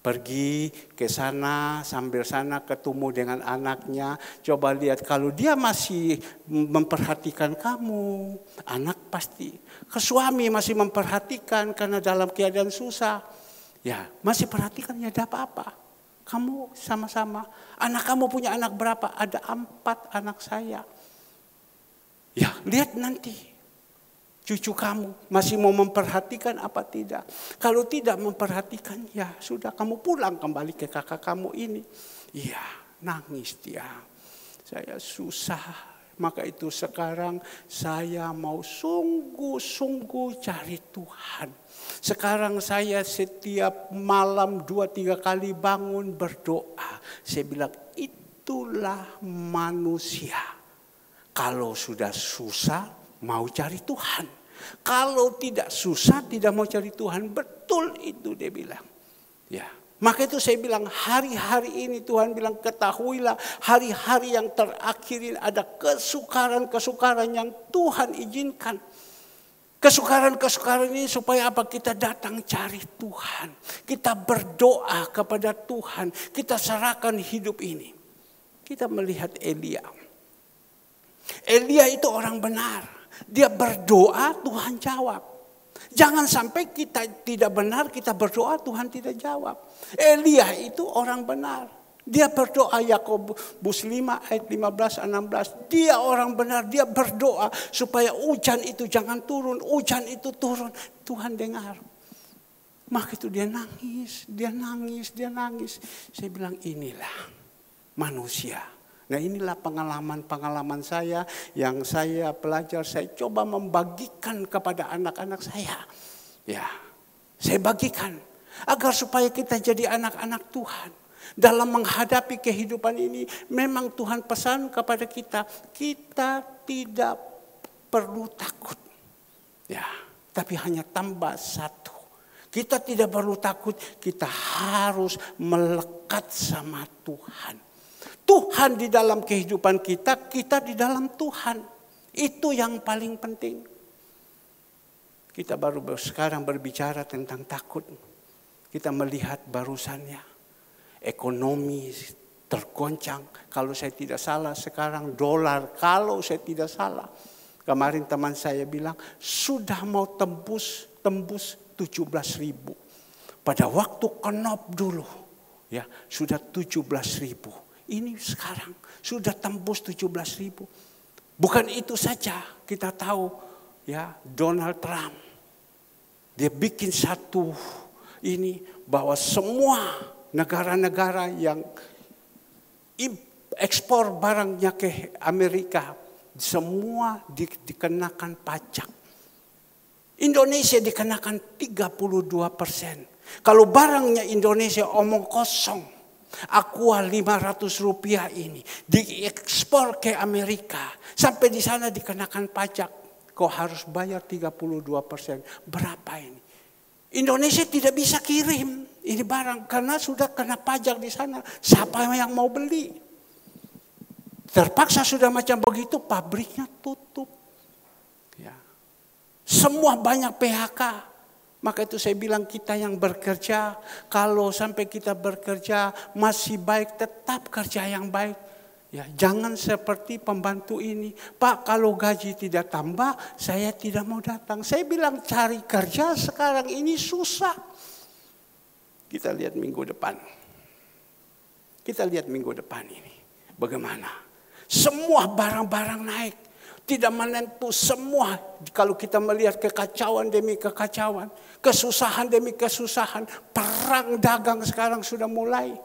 Pergi ke sana, sambil sana ketemu dengan anaknya. Coba lihat kalau dia masih memperhatikan kamu, anak pasti. Ke suami masih memperhatikan karena dalam keadaan susah. Ya masih perhatikan ya tidak apa-apa. Kamu sama-sama. Anak kamu punya anak berapa? Ada 4 anak saya. Ya, lihat nanti. Cucu kamu masih mau memperhatikan apa tidak. Kalau tidak memperhatikan, ya sudah kamu pulang kembali ke kakak kamu ini. Iya, nangis dia. Saya susah. Maka itu sekarang saya mau sungguh-sungguh cari Tuhan. Sekarang saya setiap malam 2-3 kali bangun berdoa. Saya bilang itulah manusia. Kalau sudah susah mau cari Tuhan. Kalau tidak susah tidak mau cari Tuhan. Betul itu dia bilang. Ya. Maka itu saya bilang hari-hari ini Tuhan bilang ketahuilah hari-hari yang terakhir ini ada kesukaran-kesukaran yang Tuhan izinkan. Kesukaran-kesukaran ini supaya apa? Kita datang cari Tuhan. Kita berdoa kepada Tuhan. Kita serahkan hidup ini. Kita melihat Elia. Elia itu orang benar. Dia berdoa Tuhan jawab. Jangan sampai kita tidak benar, kita berdoa Tuhan tidak jawab. Elia itu orang benar. Dia berdoa Yakobus 5 ayat 15-16. Dia orang benar, dia berdoa supaya hujan itu jangan turun. Hujan itu turun, Tuhan dengar. Maka itu dia nangis. Saya bilang inilah manusia. Nah inilah pengalaman saya yang saya belajar, saya coba membagikan kepada anak-anak saya. Ya, saya bagikan agar supaya kita jadi anak-anak Tuhan. Dalam menghadapi kehidupan ini memang Tuhan pesan kepada kita, kita tidak perlu takut. Ya, tapi hanya tambah satu. Kita tidak perlu takut, kita harus melekat sama Tuhan. Tuhan di dalam kehidupan kita, kita di dalam Tuhan. Itu yang paling penting. Kita baru sekarang berbicara tentang takut. Kita melihat barusannya. Ekonomi tergoncang. Kalau saya tidak salah sekarang dolar, kalau saya tidak salah. Kemarin teman saya bilang sudah mau tembus 17.000. Pada waktu kenop dulu ya sudah 17.000. Ini sekarang sudah tembus 17.000. Bukan itu saja, kita tahu ya Donald Trump. Dia bikin satu ini bahwa semua negara-negara yang ekspor barangnya ke Amerika semua dikenakan pajak. Indonesia dikenakan 32%. Kalau barangnya Indonesia omong kosong. Aqua Rp500 ini diekspor ke Amerika. Sampai di sana dikenakan pajak. Kau harus bayar 32%. Berapa ini? Indonesia tidak bisa kirim ini barang karena sudah kena pajak di sana. Siapa yang mau beli? Terpaksa sudah macam begitu, pabriknya tutup. Ya. Semua banyak PHK. Maka itu saya bilang kita yang bekerja, kalau sampai kita bekerja masih baik, tetap kerja yang baik. Ya, jangan seperti pembantu ini. Pak, kalau gaji tidak tambah, saya tidak mau datang. Saya bilang cari kerja sekarang ini susah. Kita lihat minggu depan. Kita lihat minggu depan ini. Bagaimana? Semua barang-barang naik. Tidak menentu semua. Kalau kita melihat kekacauan demi kekacauan. Kesusahan demi kesusahan. Perang dagang sekarang sudah mulai.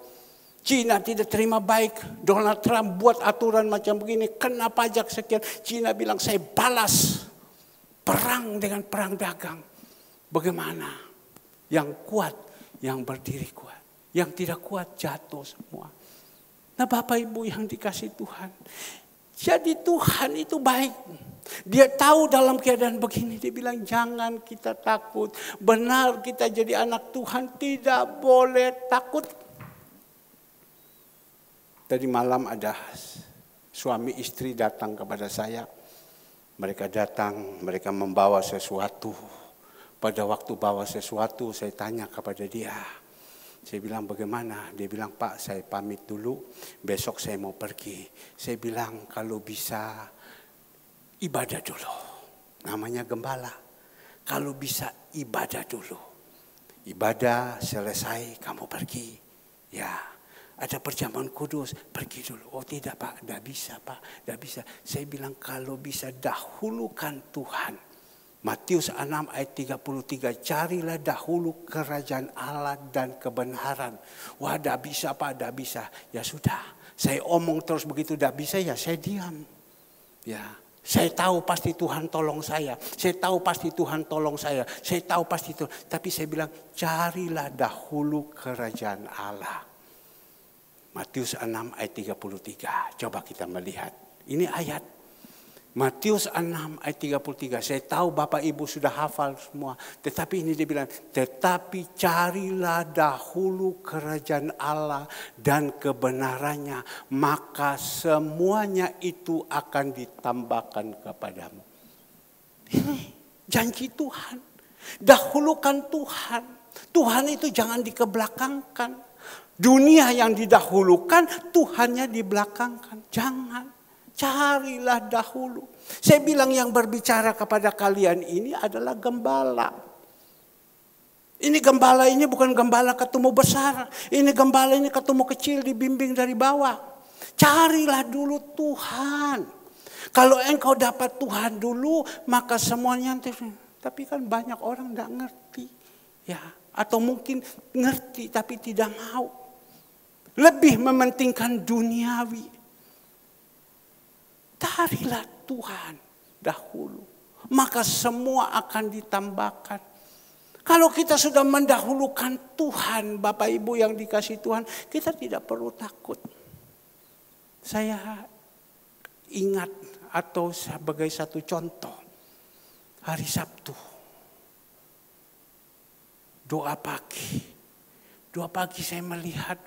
Cina tidak terima baik. Donald Trump buat aturan macam begini. Kena pajak sekian. Cina bilang saya balas. Perang dengan perang dagang. Bagaimana? Yang kuat. Yang berdiri kuat. Yang tidak kuat jatuh semua. Nah Bapak Ibu yang dikasih Tuhan. Jadi Tuhan itu baik. Dia tahu dalam keadaan begini. Dia bilang jangan kita takut. Benar kita jadi anak Tuhan. Tidak boleh takut. Tadi malam ada suami istri datang kepada saya. Mereka datang. Mereka membawa sesuatu. Pada waktu bawa sesuatu saya tanya kepada dia. Saya bilang bagaimana? Dia bilang Pak saya pamit dulu. Besok saya mau pergi. Saya bilang kalau bisa ibadah dulu. Namanya gembala. Kalau bisa ibadah dulu. Ibadah selesai kamu pergi. Ya ada perjamuan kudus. Pergi dulu. Oh tidak Pak. Tidak bisa Pak. Tidak bisa. Saya bilang kalau bisa dahulukan Tuhan. Matius 6 ayat 33, carilah dahulu kerajaan Allah dan kebenaran. Wah, tidak bisa Pak, tidak bisa. Ya sudah, saya omong terus begitu, tidak bisa ya saya diam. Ya, saya tahu pasti Tuhan tolong saya. Saya tahu pasti Tuhan tolong saya. Saya tahu pasti itu. Tapi saya bilang, carilah dahulu kerajaan Allah. Matius 6 ayat 33, coba kita melihat. Ini ayat. Matius 6 ayat 33. Saya tahu Bapak Ibu sudah hafal semua. Tetapi ini dia bilang. Tetapi carilah dahulu kerajaan Allah dan kebenarannya. Maka semuanya itu akan ditambahkan kepadamu. Ini janji Tuhan. Dahulukan Tuhan. Tuhan itu jangan dikebelakangkan. Dunia yang didahulukan, Tuhannya dibelakangkan. Jangan. Carilah dahulu. Saya bilang yang berbicara kepada kalian ini adalah gembala. Ini gembala ini bukan gembala ketemu besar. Ini gembala ini ketemu kecil dibimbing dari bawah. Carilah dulu Tuhan. Kalau engkau dapat Tuhan dulu maka semuanya. Tapi kan banyak orang tidak ngerti. Ya, atau mungkin ngerti tapi tidak mau. Lebih mementingkan duniawi. Carilah Tuhan dahulu. Maka semua akan ditambahkan. Kalau kita sudah mendahulukan Tuhan, Bapak Ibu yang dikasih Tuhan, kita tidak perlu takut. Saya ingat atau sebagai satu contoh, hari Sabtu, doa pagi. Doa pagi saya melihat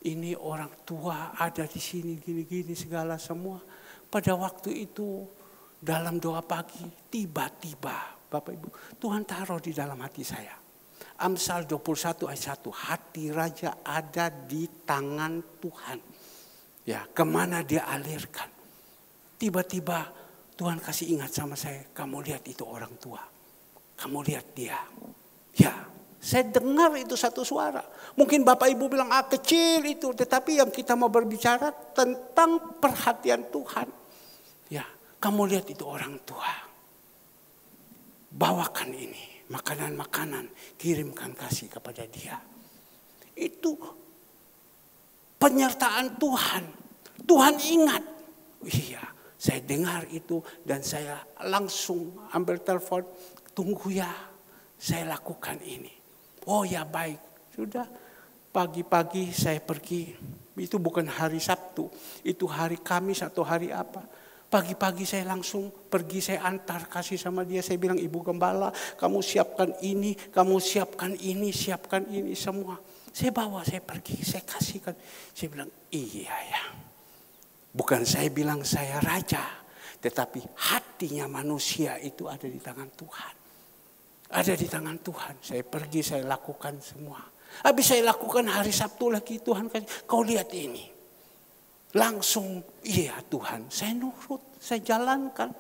ini orang tua ada di sini gini-gini segala semua. Pada waktu itu dalam doa pagi tiba-tiba Bapak Ibu Tuhan taruh di dalam hati saya. Amsal 21 ayat 1. Hati raja ada di tangan Tuhan. Ya, kemana dia alirkan. Tiba-tiba Tuhan kasih ingat sama saya. Kamu lihat itu orang tua. Kamu lihat dia. Ya, saya dengar itu satu suara. Mungkin Bapak Ibu bilang kecil itu. Tetapi yang kita mau berbicara tentang perhatian Tuhan. Ya, kamu lihat itu orang tua. Bawakan ini. Makanan-makanan. Kirimkan kasih kepada dia. Itu penyertaan Tuhan. Tuhan ingat. Iya, saya dengar itu. Dan saya langsung ambil telepon. Tunggu ya. Saya lakukan ini. Oh ya baik. Sudah pagi-pagi saya pergi. Itu bukan hari Sabtu. Itu hari Kamis atau hari apa. Pagi-pagi saya langsung pergi, saya antar kasih sama dia. Saya bilang, Ibu Gembala, kamu siapkan ini, siapkan ini semua. Saya bawa, saya pergi, saya kasihkan. Saya bilang, iya ya. Bukan saya bilang saya raja. Tetapi hatinya manusia itu ada di tangan Tuhan. Ada di tangan Tuhan. Saya pergi, saya lakukan semua. Habis saya lakukan hari Sabtu lagi, Tuhan kasih, kau lihat ini. Langsung, iya Tuhan, saya nurut, saya jalankan.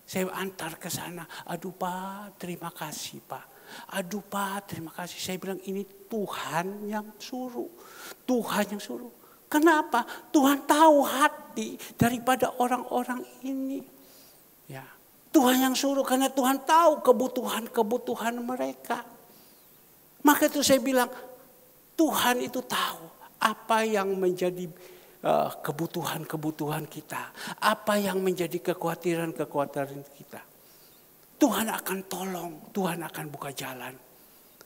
Saya antar ke sana. Aduh Pak, terima kasih Pak. Aduh Pak, terima kasih. Saya bilang ini Tuhan yang suruh. Tuhan yang suruh. Kenapa? Tuhan tahu hati daripada orang-orang ini. Ya, Tuhan yang suruh karena Tuhan tahu kebutuhan mereka. Maka itu saya bilang Tuhan itu tahu apa yang menjadi kebutuhan kita. Apa yang menjadi kekhawatiran kita. Tuhan akan tolong, Tuhan akan buka jalan.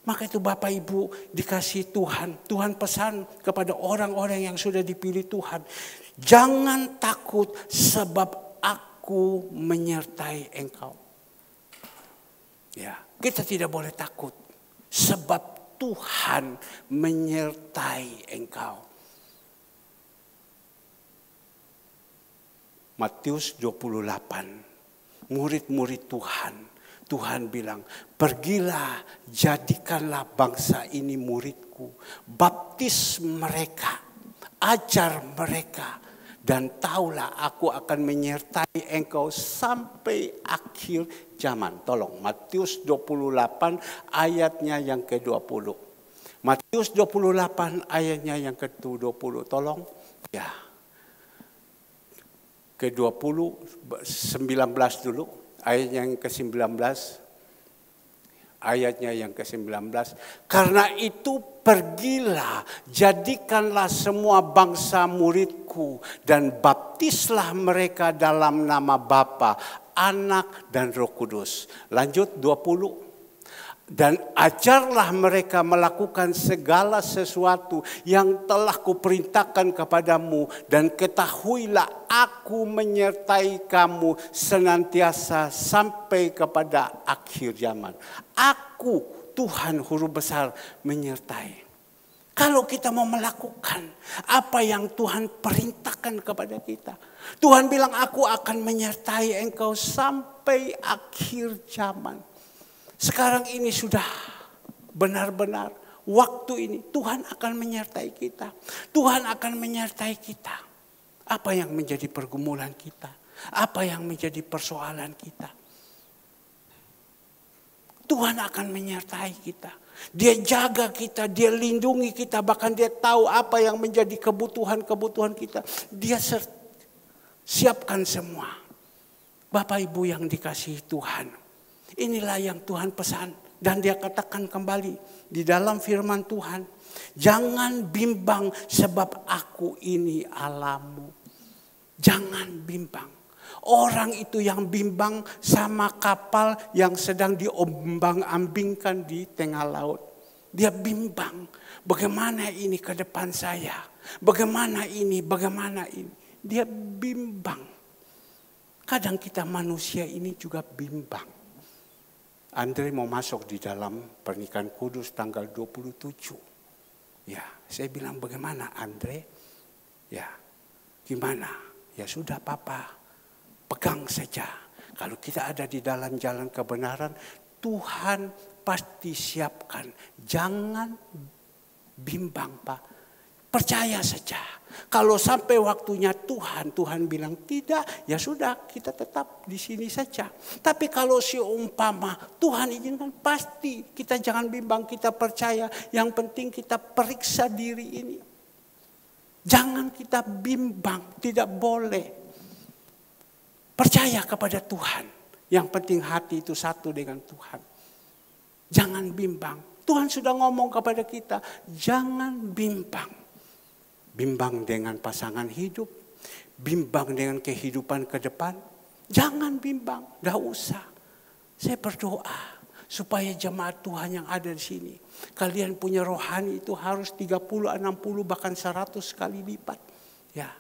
Maka itu Bapak Ibu dikasih Tuhan. Tuhan pesan kepada orang-orang yang sudah dipilih Tuhan. Jangan takut sebab aku menyertai engkau. Ya, kita tidak boleh takut sebab Tuhan menyertai engkau. Matius 28, murid-murid Tuhan bilang, pergilah jadikanlah bangsa ini muridku. Baptis mereka, ajar mereka. Dan taulah aku akan menyertai engkau sampai akhir zaman. Tolong, Matius 28 ayatnya yang ke-20. Matius 28 ayatnya yang ke-20. Tolong, ya. Ke-20, 19 dulu. Ayat yang ke-19, ayatnya yang ke-19. Karena itu pergilah, jadikanlah semua bangsa muridku dan baptislah mereka dalam nama Bapa, Anak dan Roh Kudus. Lanjut 20. Dan ajarlah mereka melakukan segala sesuatu yang telah kuperintahkan kepadamu. Dan ketahuilah aku menyertai kamu senantiasa sampai kepada akhir zaman. Aku, Tuhan huruf besar, menyertai. Kalau kita mau melakukan apa yang Tuhan perintahkan kepada kita. Tuhan bilang aku akan menyertai engkau sampai akhir zaman. Sekarang ini sudah benar-benar waktu ini Tuhan akan menyertai kita. Tuhan akan menyertai kita. Apa yang menjadi pergumulan kita? Apa yang menjadi persoalan kita? Tuhan akan menyertai kita. Dia jaga kita, dia lindungi kita. Bahkan dia tahu apa yang menjadi kebutuhan-kebutuhan kita. Dia siapkan semua. Bapak Ibu yang dikasihi Tuhan. Inilah yang Tuhan pesan. Dan dia katakan kembali di dalam firman Tuhan. Jangan bimbang sebab aku ini Allahmu. Jangan bimbang. Orang itu yang bimbang sama kapal yang sedang diombang-ambingkan di tengah laut. Dia bimbang. Bagaimana ini ke depan saya? Bagaimana ini? Bagaimana ini? Dia bimbang. Kadang kita manusia ini juga bimbang. Andre mau masuk di dalam pernikahan kudus tanggal 27. Ya, saya bilang bagaimana Andre? Ya, gimana? Ya sudah Papa, pegang saja. Kalau kita ada di dalam jalan kebenaran, Tuhan pasti siapkan. Jangan bimbang Pak. Percaya saja. Kalau sampai waktunya Tuhan bilang tidak, ya sudah kita tetap di sini saja. Tapi kalau seumpama Tuhan izinkan, pasti kita jangan bimbang, kita percaya. Yang penting kita periksa diri ini. Jangan kita bimbang, tidak boleh. Percaya kepada Tuhan. Yang penting hati itu satu dengan Tuhan. Jangan bimbang. Tuhan sudah ngomong kepada kita, jangan bimbang. Bimbang dengan pasangan hidup, bimbang dengan kehidupan ke depan. Jangan bimbang, gak usah. Saya berdoa supaya jemaat Tuhan yang ada di sini. Kalian punya rohani itu harus 30, 60, bahkan 100 kali lipat. Ya,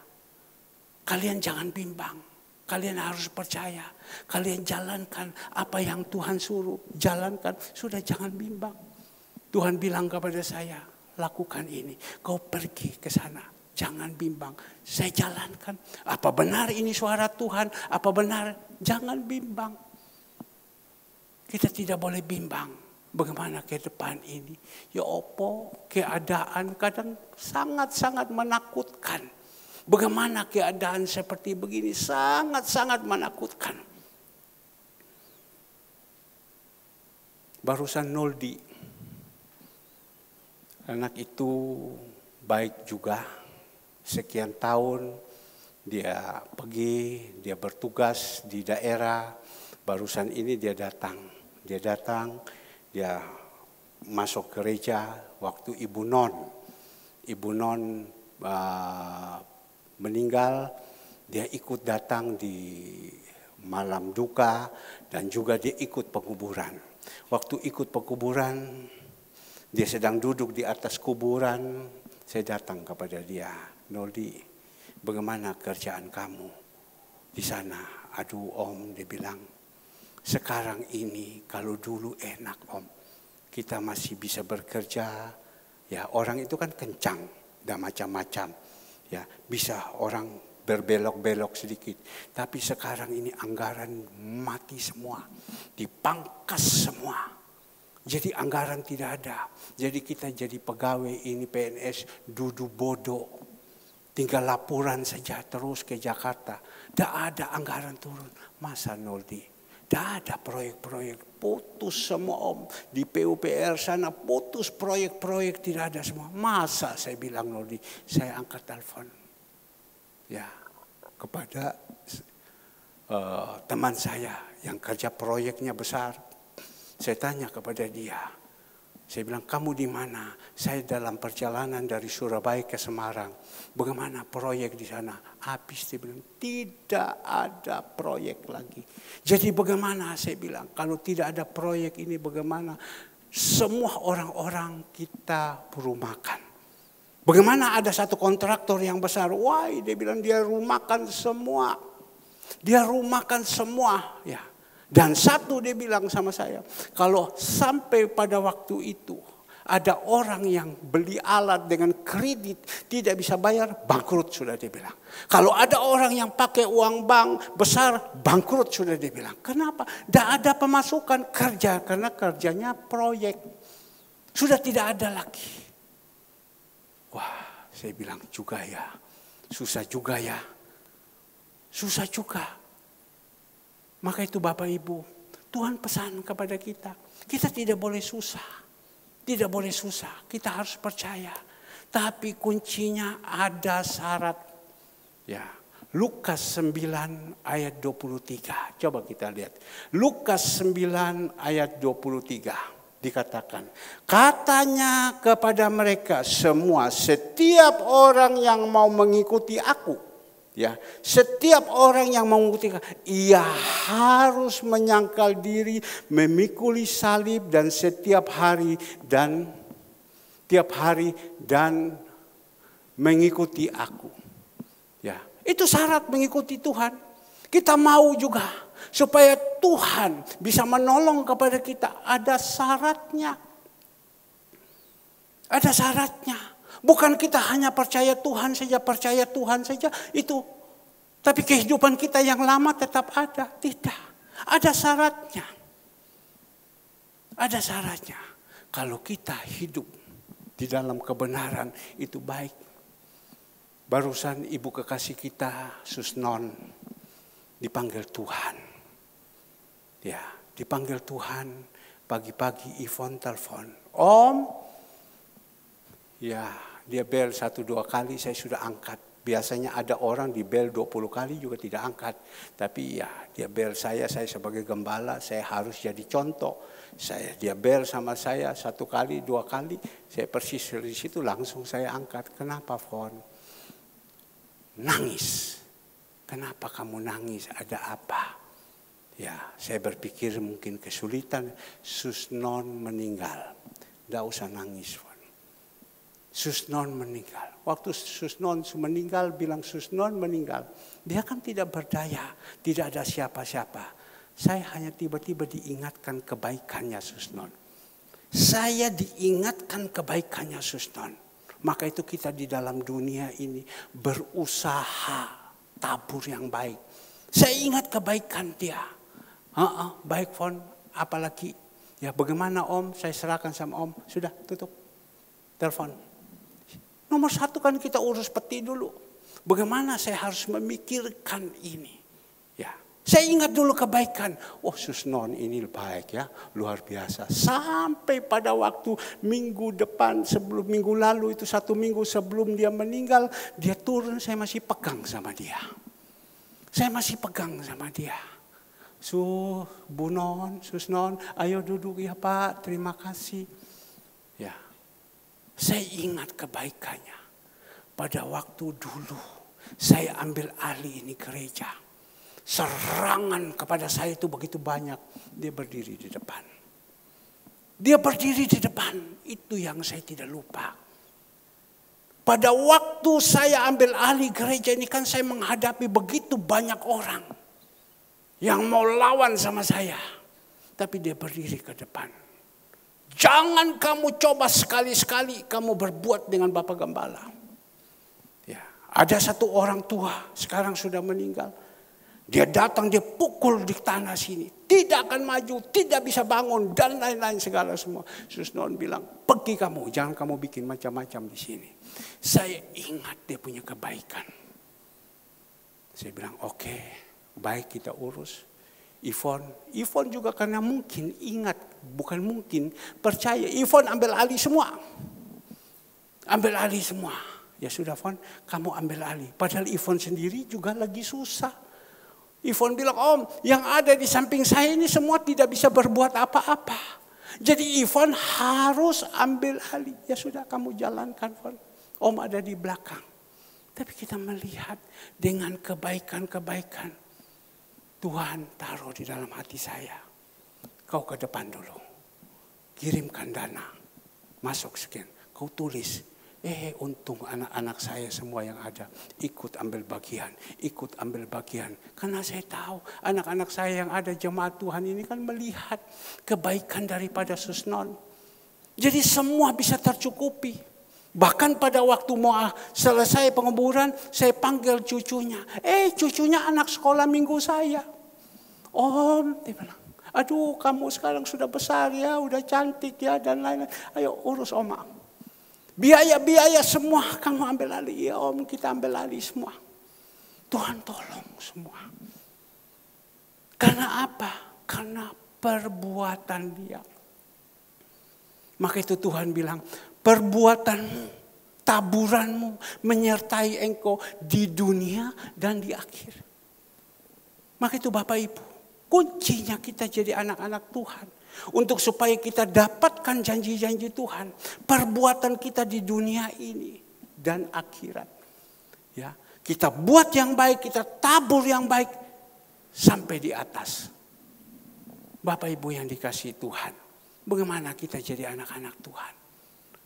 kalian jangan bimbang. Kalian harus percaya. Kalian jalankan apa yang Tuhan suruh. Jalankan, sudah jangan bimbang. Tuhan bilang kepada saya, lakukan ini. Kau pergi ke sana. Jangan bimbang. Saya jalankan. Apa benar ini suara Tuhan? Apa benar? Jangan bimbang. Kita tidak boleh bimbang. Bagaimana ke depan ini? Ya opo, keadaan kadang sangat-sangat menakutkan. Bagaimana keadaan seperti begini? Sangat-sangat menakutkan. Barusan Noldi, anak itu baik juga. Sekian tahun dia pergi, dia bertugas di daerah. Barusan ini dia datang, dia masuk gereja waktu Ibu Non meninggal, dia ikut datang di malam duka dan juga dia ikut penguburan. Waktu ikut penguburan, dia sedang duduk di atas kuburan, saya datang kepada dia, Noldi, bagaimana kerjaan kamu di sana? Aduh Om, dia bilang, sekarang ini kalau dulu enak Om, kita masih bisa bekerja, ya orang itu kan kencang dan macam-macam, ya bisa orang berbelok-belok sedikit. Tapi sekarang ini anggaran mati semua, dipangkas semua. Jadi anggaran tidak ada. Jadi kita jadi pegawai ini PNS duduk bodoh, tinggal laporan saja terus ke Jakarta. Tidak ada anggaran turun. Masa Noldi? Tidak ada proyek-proyek, putus semua Om. Di PUPR sana putus proyek-proyek, tidak ada semua. Masa saya bilang Noldi, saya angkat telepon. Ya, kepada teman saya yang kerja proyeknya besar. Saya tanya kepada dia. Saya bilang, kamu di mana? Saya dalam perjalanan dari Surabaya ke Semarang. Bagaimana proyek di sana? Habis, dia bilang, tidak ada proyek lagi. Jadi bagaimana? Saya bilang, kalau tidak ada proyek ini bagaimana? Semua orang-orang kita rumahkan. Bagaimana ada satu kontraktor yang besar? Wah, dia bilang dia rumahkan semua. Dia rumahkan semua, ya. Dan satu dia bilang sama saya, kalau sampai pada waktu itu ada orang yang beli alat dengan kredit tidak bisa bayar, bangkrut sudah dia bilang. Kalau ada orang yang pakai uang bank besar, bangkrut sudah dia bilang. Kenapa? Tidak ada pemasukan kerja karena kerjanya proyek. Sudah tidak ada lagi. Wah, saya bilang juga ya, susah juga ya. Susah juga. Maka itu Bapak Ibu, Tuhan pesan kepada kita. Kita tidak boleh susah. Tidak boleh susah. Kita harus percaya. Tapi kuncinya ada syarat. Ya, Lukas 9 ayat 23. Coba kita lihat. Lukas 9 ayat 23. Dikatakan, katanya kepada mereka semua, setiap orang yang mau mengikuti aku. Ya, setiap orang yang mengikuti, ia harus menyangkal diri, memikuli salib dan setiap hari dan mengikuti aku. Ya, itu syarat mengikuti Tuhan. Kita mau juga supaya Tuhan bisa menolong kepada kita. Ada syaratnya. Ada syaratnya. Bukan kita hanya percaya Tuhan saja, itu. Tapi kehidupan kita yang lama tetap ada. Tidak. Ada syaratnya. Ada syaratnya. Kalau kita hidup di dalam kebenaran itu baik. Barusan ibu kekasih kita, Susnon, dipanggil Tuhan. Ya, dipanggil Tuhan. Pagi-pagi Ivon telepon. Om, ya, dia bel 1-2 kali saya sudah angkat. Biasanya ada orang di bel 20 kali juga tidak angkat. Tapi ya dia bel saya sebagai gembala, saya harus jadi contoh. Dia bel sama saya 1 kali, 2 kali. Saya persis di situ langsung saya angkat. Kenapa, Fon? Nangis. Kenapa kamu nangis? Ada apa? Ya, saya berpikir mungkin kesulitan. Susnon meninggal. Tidak usah nangis, Fon. Susnon meninggal. Waktu Susnon meninggal, bilang Susnon meninggal. Dia kan tidak berdaya, tidak ada siapa-siapa. Saya hanya tiba-tiba diingatkan kebaikannya Susnon. Saya diingatkan kebaikannya Susnon. Maka itu kita di dalam dunia ini berusaha tabur yang baik. Saya ingat kebaikan dia. Baik, Fon. apalagi? Ya bagaimana Om, saya serahkan sama Om. Sudah, tutup. Telepon. Nomor satu kan kita urus peti dulu. Bagaimana saya harus memikirkan ini. Ya, saya ingat dulu kebaikan. Oh Susnon ini baik ya, luar biasa. Sampai pada waktu minggu depan, sebelum minggu lalu itu 1 minggu sebelum dia meninggal. Dia turun, saya masih pegang sama dia. Saya masih pegang sama dia. Bu Non, Susnon, ayo duduk ya Pak, terima kasih. Ya, saya ingat kebaikannya. Pada waktu dulu, saya ambil alih ini gereja. Serangan kepada saya itu begitu banyak. Dia berdiri di depan. Dia berdiri di depan. Itu yang saya tidak lupa. Pada waktu saya ambil alih gereja ini kan saya menghadapi begitu banyak orang yang mau lawan sama saya. Tapi dia berdiri ke depan. Jangan kamu coba sekali-sekali kamu berbuat dengan Bapak Gembala. Ya, ada satu orang tua sekarang sudah meninggal. Dia datang, dia pukul di tanah sini. Tidak akan maju, tidak bisa bangun dan lain-lain segala semua. Susnon bilang, pergi kamu, jangan kamu bikin macam-macam di sini. Saya ingat dia punya kebaikan. Saya bilang, oke, baik kita urus. Ivon juga karena mungkin ingat, bukan mungkin, percaya. Ivon ambil alih semua. Ambil alih semua. Ya sudah Fon, kamu ambil alih. Padahal Ivon sendiri juga lagi susah. Ivon bilang, Om, yang ada di samping saya ini semua tidak bisa berbuat apa-apa. Jadi Ivon harus ambil alih. Ya sudah, kamu jalankan, Fon. Om ada di belakang. Tapi kita melihat dengan kebaikan-kebaikan. Tuhan taruh di dalam hati saya. Kau ke depan dulu. Kirimkan dana. Masuk sekian. Kau tulis. Untung anak-anak saya semua yang ada ikut ambil bagian. Ikut ambil bagian. Karena saya tahu anak-anak saya yang ada jemaat Tuhan ini kan melihat kebaikan daripada Susnon. Jadi semua bisa tercukupi. Bahkan pada waktu mau selesai penguburan, saya panggil cucunya. Cucunya anak sekolah minggu saya. Om, dia bilang, aduh kamu sekarang sudah besar ya, udah cantik ya dan lain-lain. Ayo urus Oma. Biaya-biaya semua kamu ambil alih. Ya Om, kita ambil alih semua. Tuhan tolong semua. Karena apa? Karena perbuatan dia. Maka itu Tuhan bilang, perbuatanmu, taburanmu menyertai engkau di dunia dan di akhir. Maka itu Bapak Ibu, kuncinya kita jadi anak-anak Tuhan. Untuk supaya kita dapatkan janji-janji Tuhan. Perbuatan kita di dunia ini dan akhirat. Ya, kita buat yang baik, kita tabur yang baik sampai di atas. Bapak Ibu yang dikasihi Tuhan. Bagaimana kita jadi anak-anak Tuhan?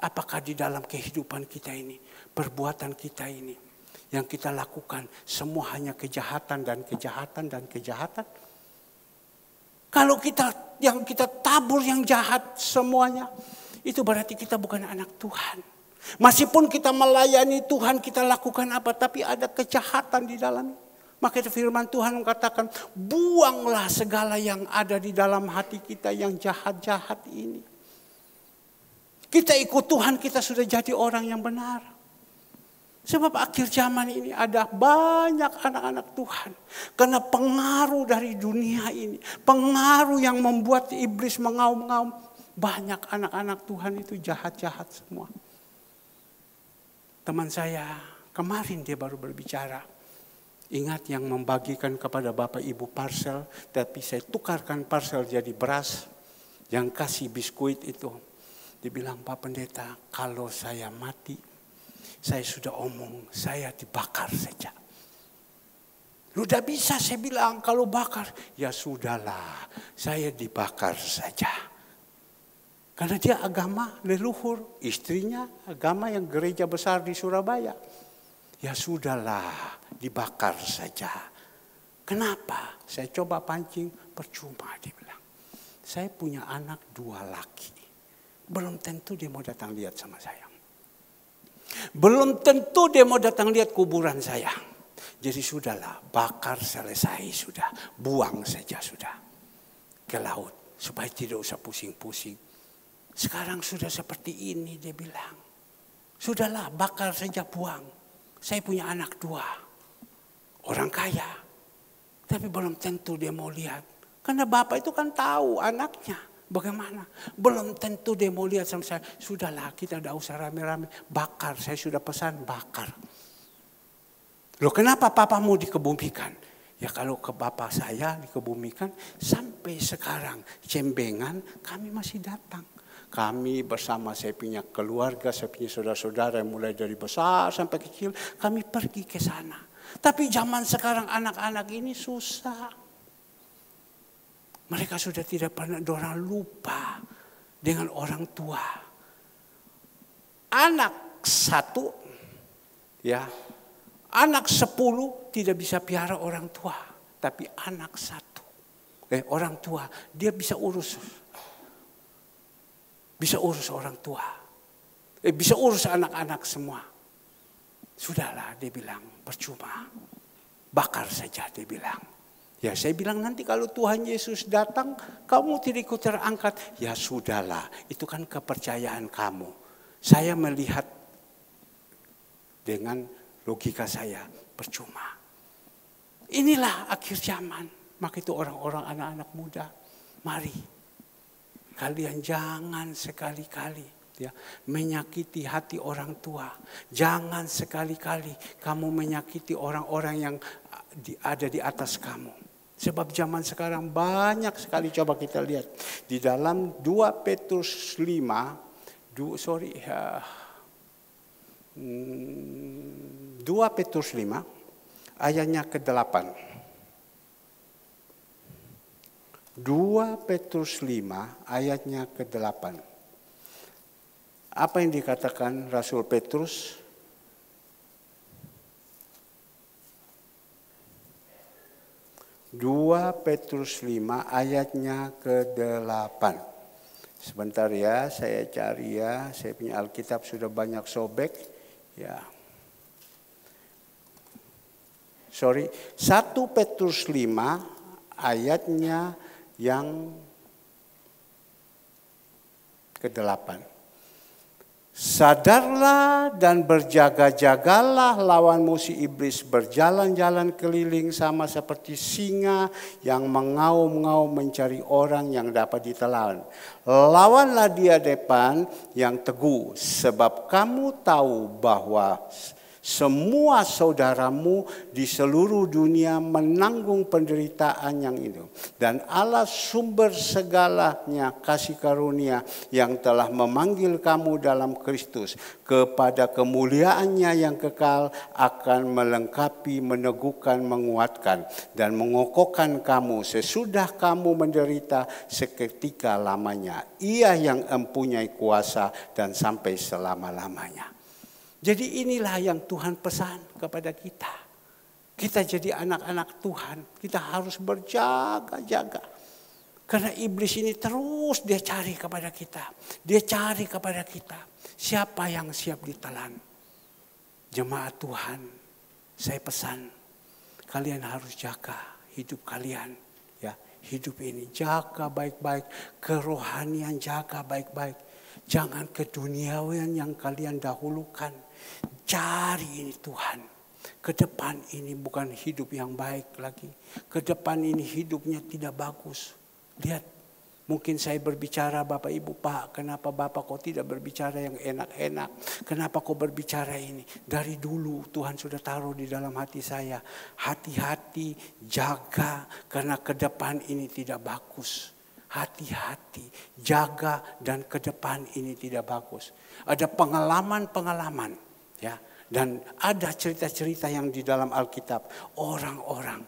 Apakah di dalam kehidupan kita ini, perbuatan kita ini, yang kita lakukan semua hanya kejahatan dan kejahatan dan kejahatan? Kalau yang kita tabur yang jahat semuanya, itu berarti kita bukan anak Tuhan. Meskipun kita melayani Tuhan, kita lakukan apa, tapi ada kejahatan di dalamnya. Maka itu firman Tuhan mengatakan, buanglah segala yang ada di dalam hati kita yang jahat-jahat ini. Kita ikut Tuhan, kita sudah jadi orang yang benar. Sebab akhir zaman ini ada banyak anak-anak Tuhan. Karena pengaruh dari dunia ini. Pengaruh yang membuat iblis mengaum-ngaum. Banyak anak-anak Tuhan itu jahat-jahat semua. Teman saya kemarin dia baru berbicara. Ingat yang membagikan kepada Bapak Ibu parcel. Tapi saya tukarkan parcel jadi beras. Yang kasih biskuit itu. Dia bilang, Pak Pendeta, kalau saya mati, saya sudah omong, saya dibakar saja. Udah bisa saya bilang, kalau bakar, ya sudahlah, saya dibakar saja. Karena dia agama leluhur, istrinya agama yang gereja besar di Surabaya. Ya sudahlah, dibakar saja. Kenapa? Saya coba pancing, percuma dia bilang. Saya punya anak 2 laki. Belum tentu dia mau datang lihat sama saya. Belum tentu dia mau datang lihat kuburan saya. Jadi sudahlah, bakar selesai sudah. Buang saja sudah. Ke laut. supaya tidak usah pusing-pusing. Sekarang sudah seperti ini, dia bilang. Sudahlah, bakar saja, buang. Saya punya anak 2, orang kaya. Tapi belum tentu dia mau lihat. Karena bapak itu kan tahu anaknya bagaimana. Belum tentu dia mau lihat sama saya. Sudahlah, kita tidak usah rame-rame. Bakar, saya sudah pesan bakar. Loh, kenapa papamu dikebumikan? Ya kalau ke bapak saya dikebumikan, sampai sekarang Cembengan kami masih datang. Kami bersama saya punya keluarga, saya punya saudara-saudara yang mulai dari besar sampai kecil, kami pergi ke sana. Tapi zaman sekarang anak-anak ini susah. Mereka sudah tidak pernah dorang lupa dengan orang tua. Anak 1, ya, anak 10 tidak bisa piara orang tua. Tapi anak 1, orang tua, dia bisa urus. Bisa urus orang tua. Bisa urus anak-anak semua. Sudahlah, dia bilang, percuma. Bakar saja, dia bilang. Ya, saya bilang nanti kalau Tuhan Yesus datang, kamu tidak ikut terangkat. Ya sudahlah, itu kan kepercayaan kamu. Saya melihat dengan logika saya, percuma. Inilah akhir zaman. Maka itu orang-orang anak-anak muda, mari. Kalian jangan sekali-kali ya menyakiti hati orang tua. Jangan sekali-kali kamu menyakiti orang-orang yang ada di atas kamu. Sebab zaman sekarang banyak sekali, coba kita lihat. Di dalam 2 Petrus 5, 2 Petrus 5 ayatnya ke-8. 2 Petrus 5 ayatnya ke-8. Apa yang dikatakan Rasul Petrus? Dua Petrus 5 ayatnya ke-8. Sebentar ya, saya cari ya. Saya punya Alkitab sudah banyak sobek. Ya. 1 Petrus 5 ayatnya yang ke-8. Sadarlah dan berjaga-jagalah lawanmu si iblis berjalan-jalan keliling sama seperti singa yang mengaum-ngaum mencari orang yang dapat ditelan. Lawanlah dia depan yang teguh, sebab kamu tahu bahwa semua saudaramu di seluruh dunia menanggung penderitaan yang itu. Dan Allah sumber segalanya kasih karunia yang telah memanggil kamu dalam Kristus kepada kemuliaannya yang kekal akan melengkapi, meneguhkan, menguatkan dan mengokohkan kamu sesudah kamu menderita seketika lamanya. Ia yang mempunyai kuasa dan sampai selama-lamanya. Jadi inilah yang Tuhan pesan kepada kita. Kita jadi anak-anak Tuhan, kita harus berjaga-jaga. Karena iblis ini terus dia cari kepada kita. Dia cari kepada kita. Siapa yang siap ditelan? Jemaat Tuhan, saya pesan, kalian harus jaga hidup kalian. Ya, hidup ini jaga baik-baik, kerohanian jaga baik-baik. Jangan keduniawian yang kalian dahulukan. Cari ini Tuhan. Ke depan ini bukan hidup yang baik lagi. Ke depan ini hidupnya tidak bagus. Lihat, mungkin saya berbicara Bapak Ibu, Pak, kenapa Bapak kok tidak berbicara yang enak-enak? Kenapa kok berbicara ini? Dari dulu Tuhan sudah taruh di dalam hati saya. Hati-hati, jaga, karena ke depan ini tidak bagus. Hati-hati, jaga, dan ke depan ini tidak bagus. Ada pengalaman-pengalaman, ya, dan ada cerita-cerita yang di dalam Alkitab, orang-orang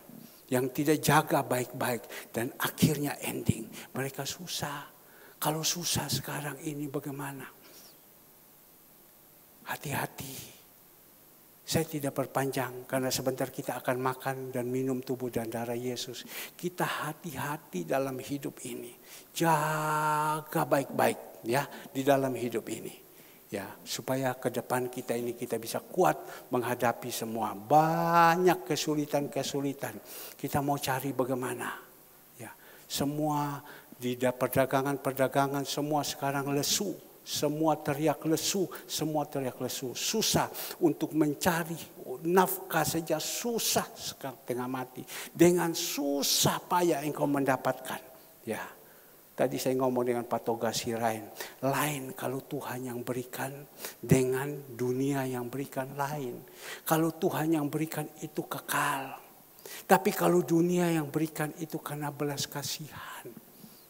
yang tidak jaga baik-baik dan akhirnya ending. Mereka susah. Kalau susah sekarang ini bagaimana? Hati-hati. Saya tidak perpanjang karena sebentar kita akan makan dan minum tubuh dan darah Yesus. Kita hati-hati dalam hidup ini. Jaga baik-baik ya di dalam hidup ini. Ya, supaya ke depan kita ini kita bisa kuat menghadapi semua banyak kesulitan-kesulitan. Kita mau cari bagaimana? Ya, Semua di perdagangan-perdagangan semua sekarang lesu. Semua teriak lesu, susah untuk mencari nafkah saja susah sekarang tengah mati. Dengan susah payah engkau mendapatkan. Ya, tadi saya ngomong dengan Pak Toga Sirain. Lain kalau Tuhan yang berikan dengan dunia yang berikan lain. Kalau Tuhan yang berikan itu kekal. Tapi kalau dunia yang berikan itu karena belas kasihan.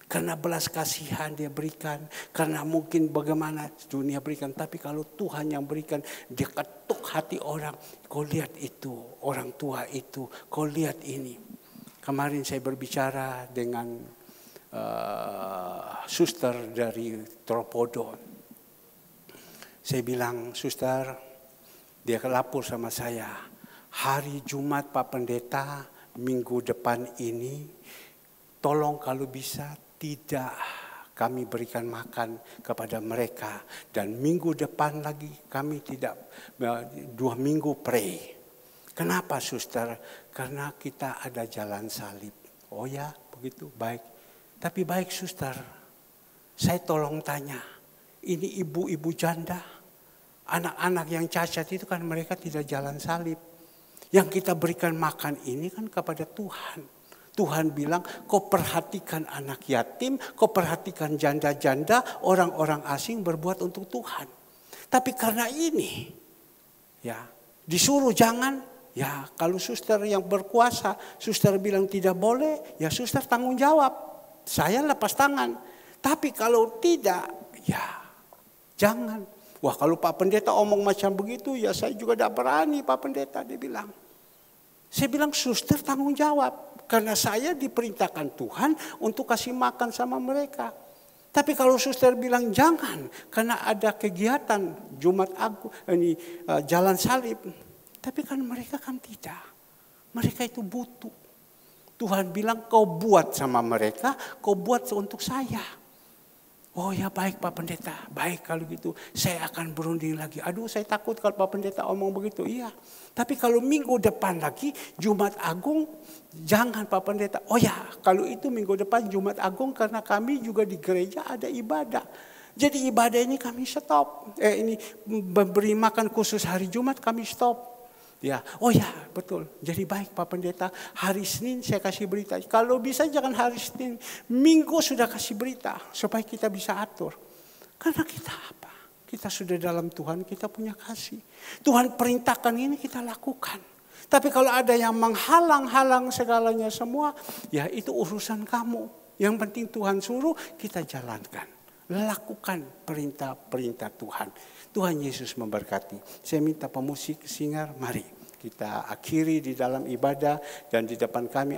Karena belas kasihan dia berikan. Karena mungkin bagaimana dunia berikan. Tapi kalau Tuhan yang berikan, dia ketuk hati orang. Kau lihat itu, orang tua itu. Kau lihat ini. Kemarin saya berbicara dengan suster dari Tropodo. Saya bilang, suster, dia kelapor sama saya. Hari Jumat Pak Pendeta, minggu depan ini, tolong kalau bisa tidak kami berikan makan kepada mereka. Dan minggu depan lagi kami tidak, 2 minggu pray. Kenapa suster? Karena kita ada jalan salib. Oh ya, begitu, baik. Tapi baik suster, saya tolong tanya. Ini ibu-ibu janda, anak-anak yang cacat itu kan mereka tidak jalan salib. Yang kita berikan makan ini kan kepada Tuhan. Tuhan bilang, kau perhatikan anak yatim, kau perhatikan janda-janda, orang-orang asing berbuat untuk Tuhan. Tapi karena ini, ya disuruh jangan, ya kalau suster yang berkuasa, suster bilang tidak boleh, ya suster tanggung jawab. Saya lepas tangan. Tapi kalau tidak, ya jangan. Wah kalau Pak Pendeta omong macam begitu, ya saya juga tidak berani Pak Pendeta, dia bilang. Saya bilang suster tanggung jawab. Karena saya diperintahkan Tuhan untuk kasih makan sama mereka. Tapi kalau suster bilang jangan. Karena ada kegiatan Jumat Agung, ini jalan salib. Tapi kan mereka kan tidak. Mereka itu butuh. Tuhan bilang kau buat sama mereka, kau buat untuk saya. Oh ya baik Pak Pendeta, baik kalau gitu saya akan berunding lagi. Aduh saya takut kalau Pak Pendeta omong begitu, iya. Tapi kalau minggu depan lagi Jumat Agung, jangan Pak Pendeta. Oh ya kalau itu minggu depan Jumat Agung karena kami juga di gereja ada ibadah. Jadi ibadah ini kami stop. Ini beri makan khusus hari Jumat kami stop. Ya, oh ya betul. Jadi baik Pak Pendeta, hari Senin saya kasih berita. Kalau bisa jangan hari Senin, Minggu sudah kasih berita supaya kita bisa atur. Karena kita apa? Kita sudah dalam Tuhan, kita punya kasih. Tuhan perintahkan ini kita lakukan. Tapi kalau ada yang menghalang-halang segalanya semua, ya itu urusan kamu. Yang penting Tuhan suruh kita jalankan. Lakukan perintah-perintah Tuhan. Tuhan Yesus memberkati. Saya minta pemusik, singer, mari kita akhiri di dalam ibadah dan di depan kami.